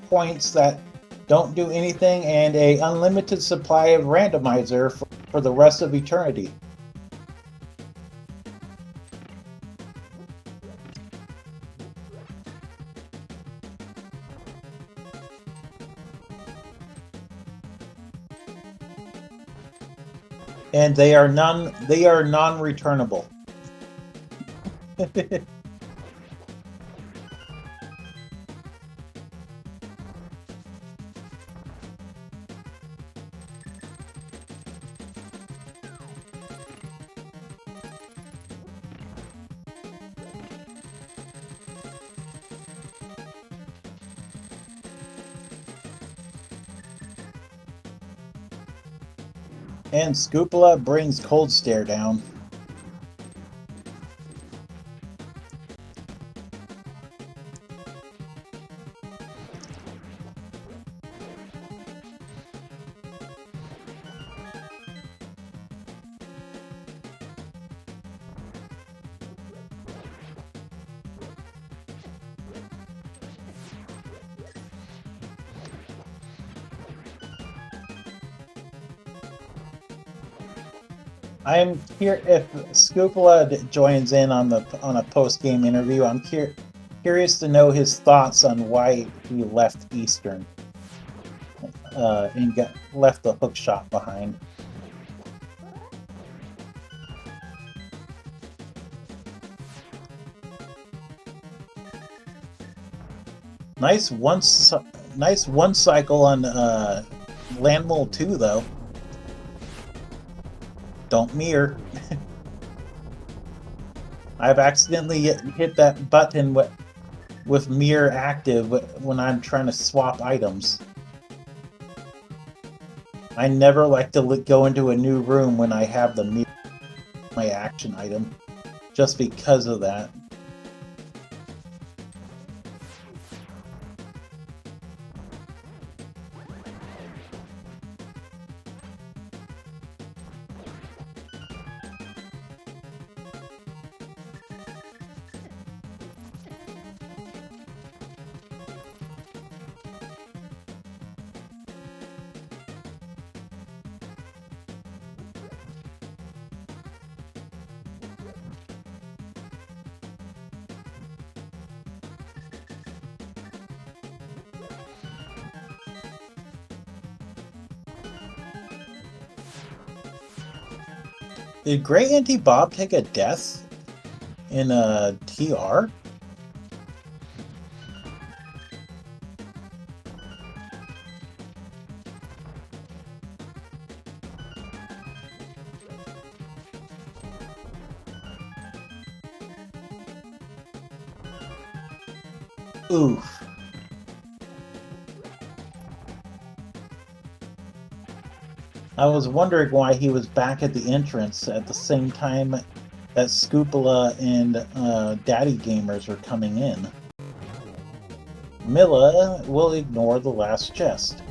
points that don't do anything and a unlimited supply of randomizer for the rest of eternity. And they are non-returnable. And Scoopula brings Cold Stare down. I'm here. If Scoopula joins in on a post-game interview, I'm curious to know his thoughts on why he left Eastern and left the hook shot behind. Nice one cycle on Landmole 2 though. Don't mirror. I've accidentally hit that button with mirror active when I'm trying to swap items. I never like to go into a new room when I have the mirror my action item, just because of that. Did Great Auntie Bob take a death in a TR? Oof. I was wondering why he was back at the entrance at the same time that Scoopula and Daddy Gamers are coming in. Milla will ignore the last chest.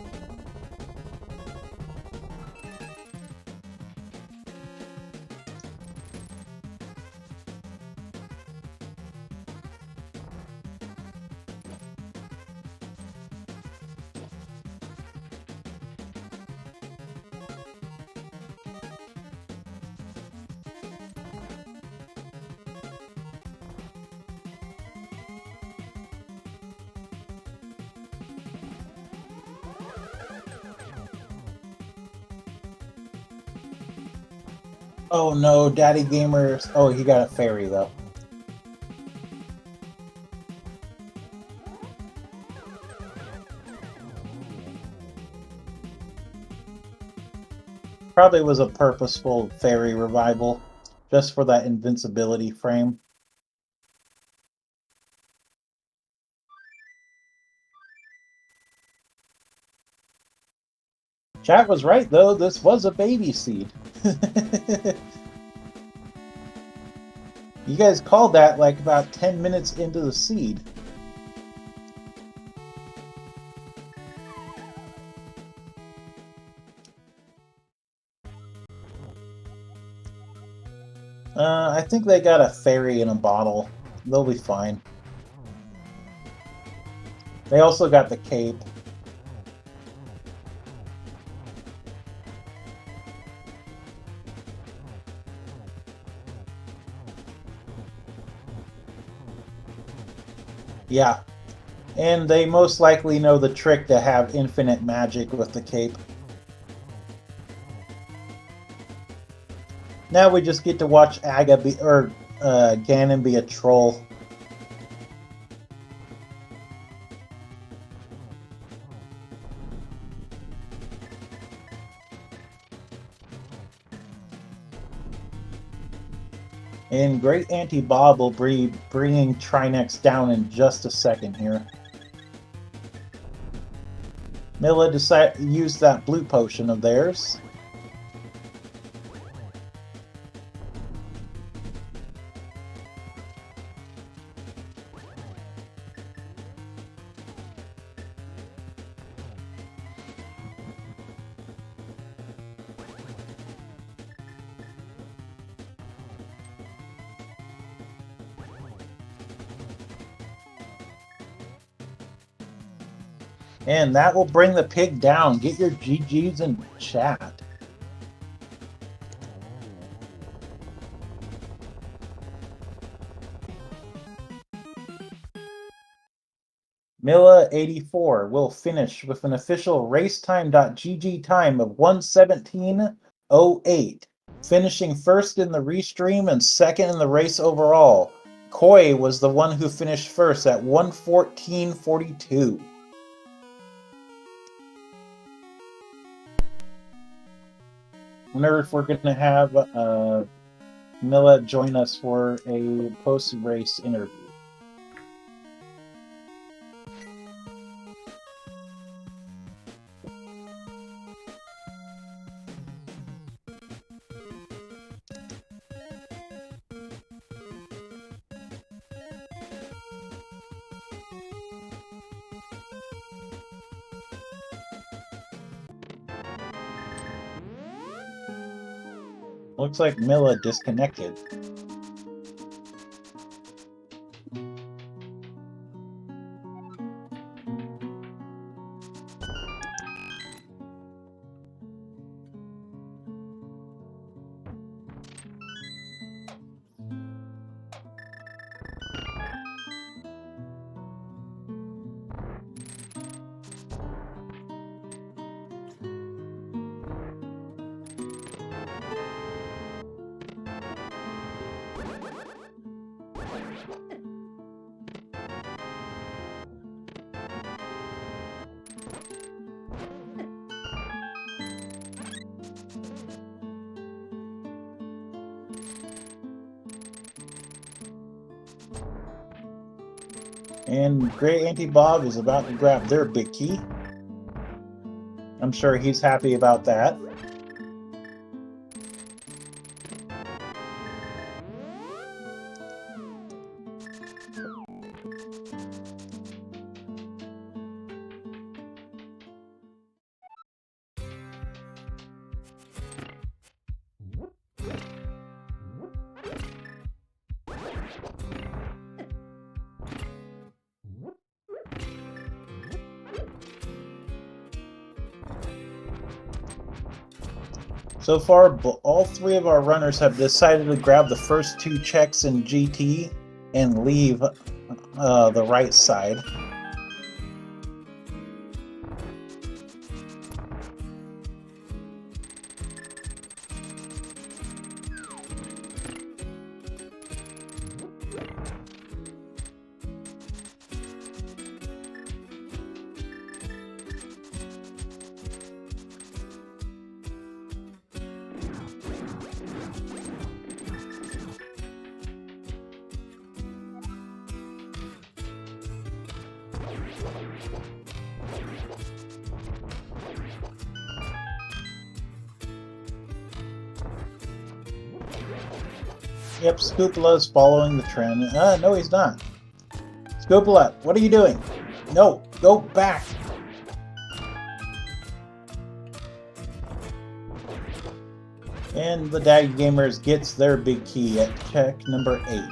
Oh no, Daddy Gamers. Oh, he got a fairy though. Probably was a purposeful fairy revival, just for that invincibility frame. Chat was right though, this was a baby seed. You guys called that like about 10 minutes into the seed. I think they got a fairy in a bottle. They'll be fine. They also got the cape. Yeah. And they most likely know the trick to have infinite magic with the cape. Now we just get to watch Ganon be a troll. And Great Auntie Bob will be bringing Trinex down in just a second here. Milla decided to use that blue potion of theirs. And that will bring the pig down. Get your GGs in chat. Milla84 will finish with an official racetime.gg time of 1:17:08, finishing first in the restream and second in the race overall. Koi was the one who finished first at 1:14:42. Wonder if we're going to have Milla join us for a post-race interview. Looks like Milla disconnected. And Great Auntie Bob is about to grab their big key. I'm sure he's happy about that. So far, all three of our runners have decided to grab the first two checks in GT and leave the right side. Yep, Scoopala's following the trend. No, he's not. Scoopala, what are you doing? No, go back. And the Daggy Gamers gets their big key at check number 8.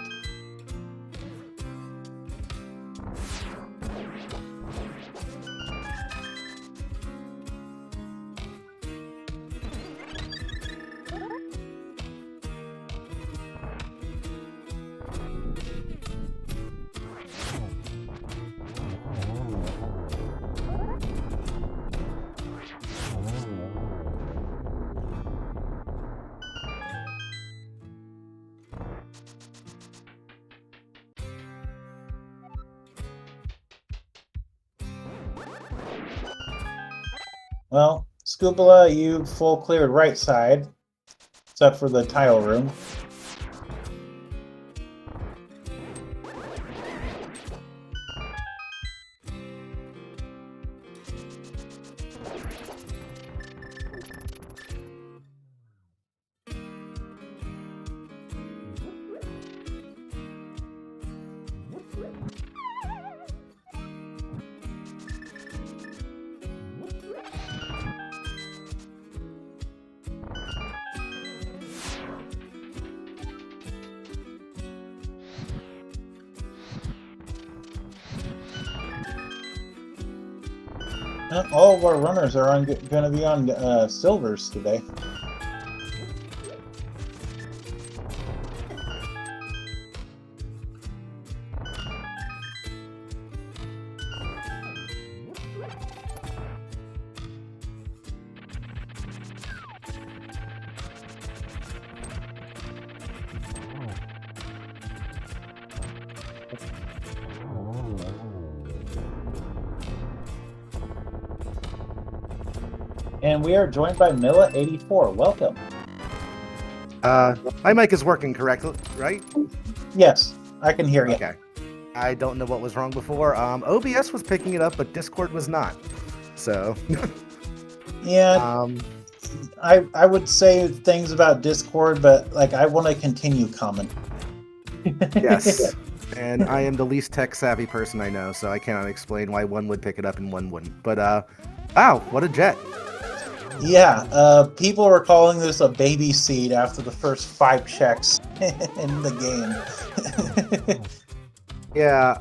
Well, Scoopula, you full cleared right side, except for the tile room. All of our runners are going to be on silvers today. And we are joined by Milla84. Welcome. My mic is working correctly, right? Yes, I can hear you. Okay. I don't know what was wrong before. OBS was picking it up, but Discord was not. So. Yeah. I would say things about Discord, but like I want to continue comment. Yes. And I am the least tech savvy person I know, so I cannot explain why one would pick it up and one wouldn't. But wow, what a jet. Yeah, people were calling this a baby seed after the first 5 checks in the game. Yeah,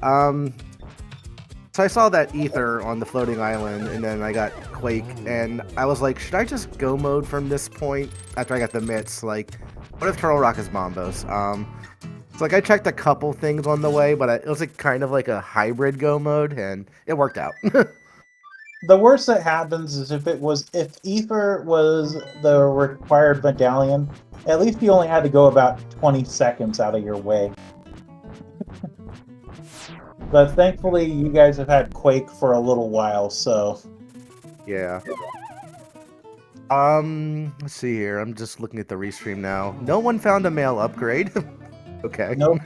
so I saw that ether on the floating island, and then I got Quake, and I was like, should I just go mode from this point after I got the mitts? Like, what if Turtle Rock is Bombos? So like I checked a couple things on the way, but it was like kind of like a hybrid go mode, and it worked out. The worst that happens is if ether was the required medallion, at least you only had to go about 20 seconds out of your way. But thankfully, you guys have had Quake for a little while, so... Yeah. Let's see here. I'm just looking at the restream now. No one found a male upgrade. Okay. Nope.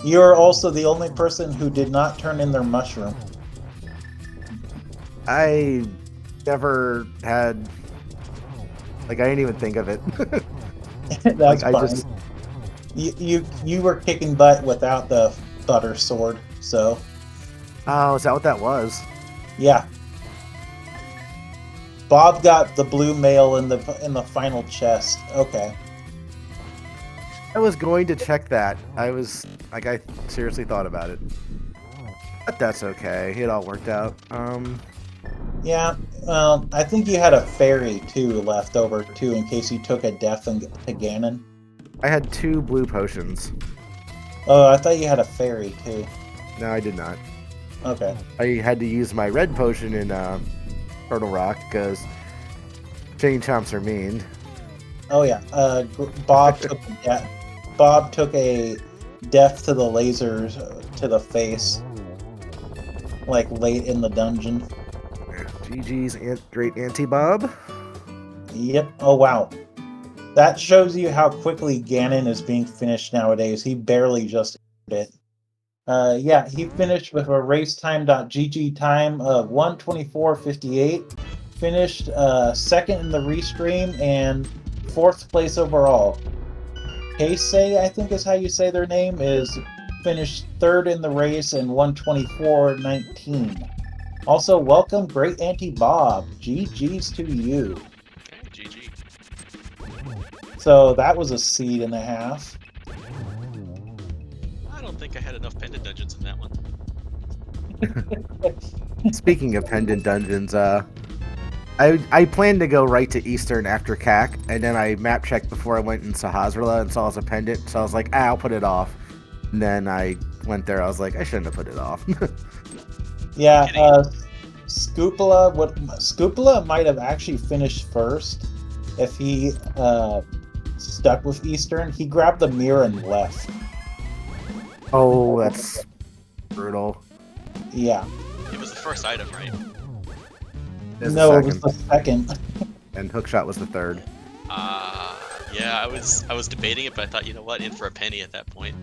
You're also the only person who did not turn in their mushroom. I never had... Like, I didn't even think of it. That's like, fine. You were kicking butt without the butter sword, so... Oh, is that what that was? Yeah. Bob got the blue mail in the final chest. Okay. I was going to check that. I seriously thought about it. But that's okay. It all worked out. Yeah, I think you had a fairy, too, left over, too, in case you took a death to Ganon. I had 2 blue potions. Oh, I thought you had a fairy, too. No, I did not. Okay. I had to use my red potion in Turtle Rock, because chain chomps are mean. Oh, yeah. Bob took a death to the lasers to the face, like, late in the dungeon. GG's great anti-Bob. Yep. Oh, wow. That shows you how quickly Ganon is being finished nowadays. He barely just did it. Yeah, he finished with a racetime.gg time of 1:24:58. Finished second in the restream and 4th place overall. Keisei, I think is how you say their name, is finished 3rd in the race and 1:24:19. Also, welcome, Great Auntie Bob. GG's to you. Okay, GG. So that was a seed and a half. I don't think I had enough pendant dungeons in that one. Speaking of pendant dungeons, I planned to go right to Eastern after CAC, and then I map checked before I went in Sahasrahla and saw it was a pendant, so I was like, I'll put it off. And then I went there, I was like, I shouldn't have put it off. Yeah, Scoopula might have actually finished first if he stuck with Eastern. He grabbed the mirror and left. Oh, that's brutal. Yeah. It was the first item, right? There's No, the it was second, the second. and hookshot was the third. Yeah, I was debating it, but I thought, you know what, in for a penny at that point.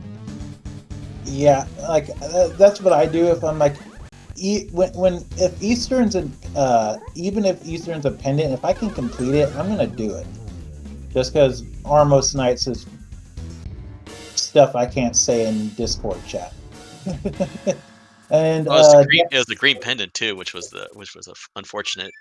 Yeah, like that's what I do if I'm like, when if Eastern's even if Eastern's a pendant, if I can complete it, I'm gonna do it. Just because Armos Knights is stuff I can't say in Discord chat. And Well, it was the green pendant too, which was unfortunate.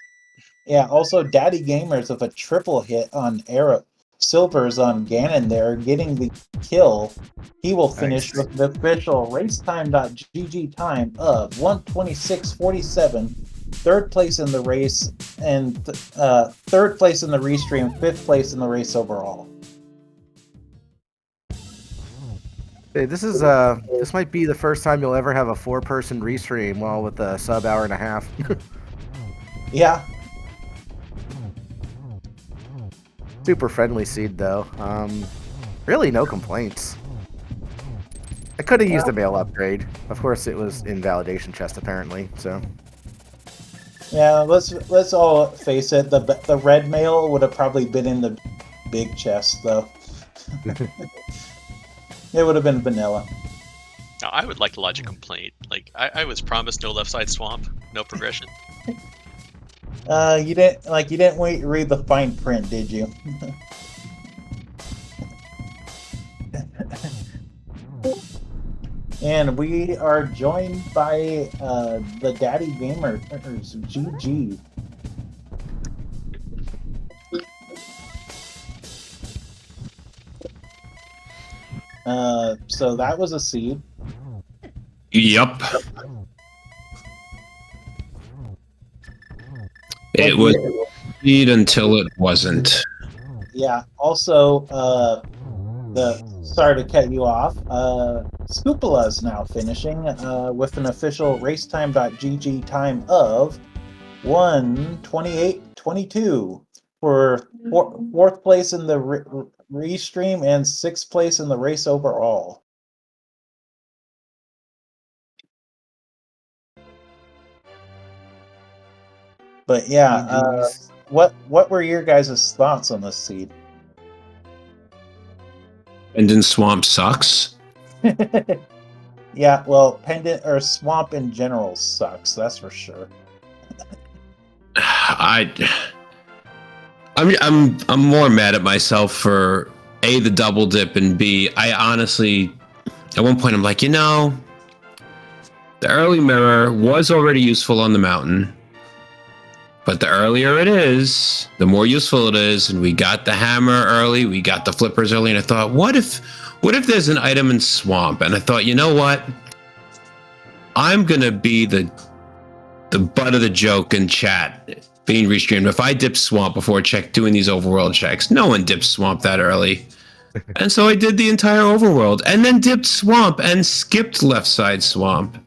yeah, also Daddy Gamers with a triple hit on Arrow Silvers on Ganon there, getting the kill. He will finish Nice. with the official racetime.gg time of 1:26.47, third place in the race, and third place in the restream, fifth place in the race overall. Hey, this might be the first time you'll ever have a 4-person restream while with a sub hour and a half. Yeah, Super friendly seed though. Really no complaints. I could have used a mail upgrade. Of course, it was in validation chest apparently. So yeah. Let's all face it. The red mail would have probably been in the big chest though. It would have been vanilla. Now, I would like to lodge a complaint. Like, I was promised no left side swamp, no progression. You didn't read the fine print, did you? And we are joined by the Daddy Gamers, GG. So that was a seed. Yup. It was seed until it wasn't. Yeah. Also, sorry to cut you off. Scoopula is now finishing with an official racetime.gg time of 1:28.22 for fourth place in the restream and sixth place in the race overall. But yeah, GGs. what were your guys' thoughts on this seed? Pendant Swamp sucks. Yeah, well, pendant or swamp in general sucks. That's for sure. I'm more mad at myself for A, the double dip, and B, I honestly, at one point I'm like, the early mirror was already useful on the mountain, but the earlier it is, the more useful it is, and we got the hammer early, we got the flippers early, and I thought, what if there's an item in swamp? And I thought, you know what? I'm gonna be the butt of the joke in chat being restreamed. If I dip swamp before doing these overworld checks, no one dips swamp that early. And so I did the entire overworld and then dipped swamp and skipped left side swamp.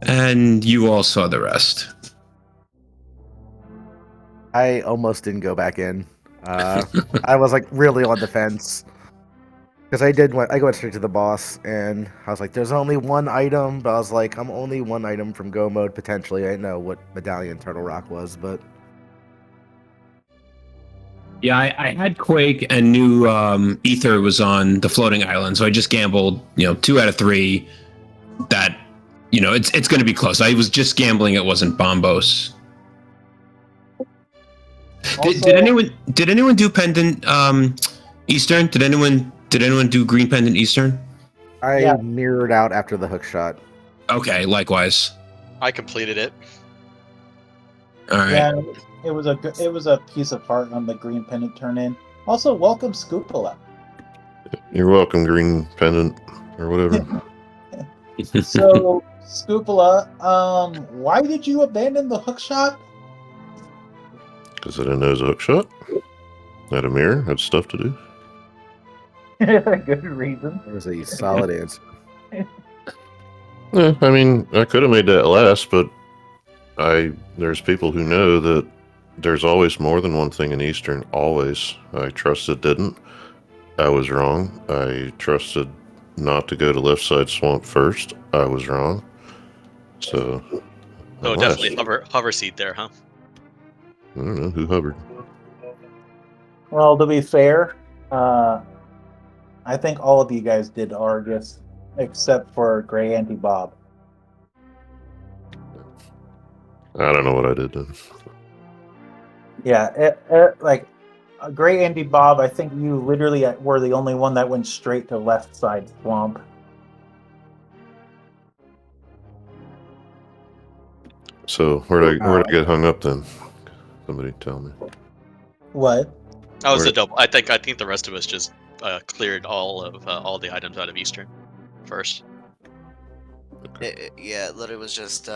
And you all saw the rest. I almost didn't go back in. I was like really on the fence. Because I went straight to the boss, and I was like, there's only one item, but I was like, I'm only one item from Go mode, potentially. I didn't know what Medallion Turtle Rock was, but... Yeah, I had Quake and knew Ether was on the floating island, so I just gambled, 2 out of 3 that, it's going to be close. I was just gambling it wasn't Bombos. Also, Did anyone do Pendant Eastern? Did anyone do Green Pendant Eastern? I mirrored out after the hook shot. Okay, likewise. I completed it. All right. yeah, it was a piece of art on the green pendant turn in. Also, welcome Scoopula. You're welcome, Green Pendant, or whatever. So, Scoopula, why did you abandon the hook shot? Because I didn't know it was a hook shot. I had a mirror, had stuff to do. Good reason. That was a solid answer. Yeah, I mean, I could have made that last, but there's people who know that there's always more than one thing in Eastern. Always. I trusted didn't. I was wrong. I trusted not to go to left side swamp first. I was wrong. So. Oh, alas. definitely hover seat there, huh? I don't know who hovered. Well, to be fair, I think all of you guys did Argus, except for Gray Anti Bob. I don't know what I did then. Yeah, like Gray Anti Bob, I think you literally were the only one that went straight to left side swamp. So where'd I get hung up then? Somebody tell me. What? I was Where- a double. I think the rest of us just cleared all the items out of Eastern first. Yeah, literally was just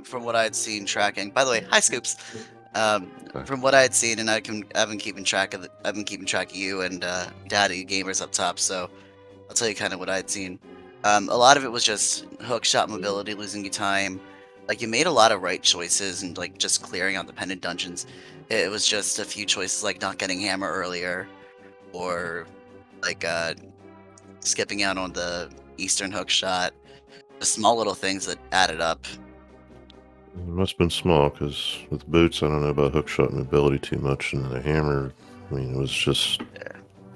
from what I had seen tracking. By the way, hi Scoops. From what I had seen, and I've been keeping track of you and Daddy Gamers up top. So I'll tell you kind of what I had seen. A lot of it was just hook shot mobility, losing you time. Like you made a lot of right choices and like just clearing out dependent dungeons. It was just a few choices like not getting hammer earlier, or like skipping out on the Eastern hook shot. The small little things that added up. It must have been small, because with boots, I don't know about hookshot mobility too much, and the hammer, I mean, it was just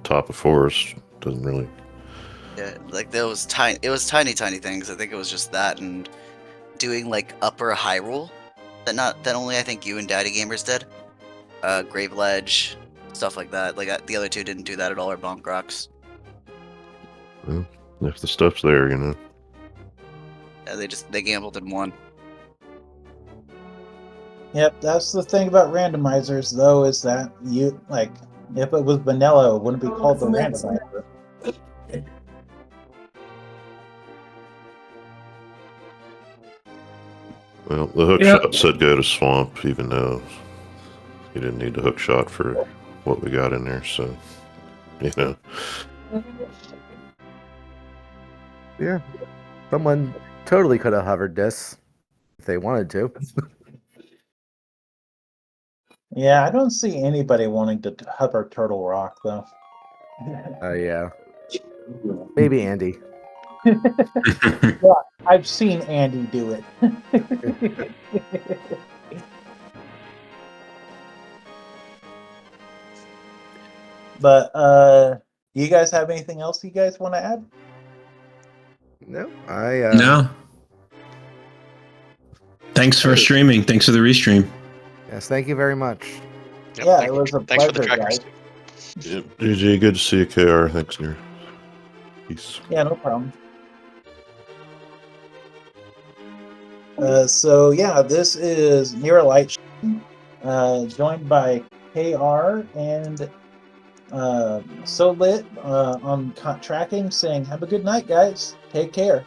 top of forest. Doesn't really. Yeah, like those tiny. It was tiny things. I think it was just that and doing like upper Hyrule. That only I think you and Daddy Gamers did. Grave Ledge, stuff like that. Like the other two didn't do that at all, or Bonk Rocks. Well, if the stuff's there, you know. Yeah, they gambled and won. Yep, that's the thing about randomizers, though, is that you like if it was vanilla, it wouldn't be called the randomizer. Well, the hookshot said go to swamp, even though you didn't need the hookshot for what we got in there. So, you know. Yeah. Someone totally could have hovered this if they wanted to. Yeah, I don't see anybody wanting to hover Turtle Rock, though. Yeah. Maybe Andy. I've seen Andy do it. But you guys have anything else you guys want to add? No, No. Thanks for streaming. Thanks for the restream. Yes, thank you very much. Yep, Yeah, it was a thanks for the pleasure, trackers. guys. Yep. GG, good to see you, KR. Thanks, Near. Peace. Yeah, no problem. So yeah, this is Near a Light, joined by KR and So Lit on tracking, saying, "Have a good night, guys. Take care."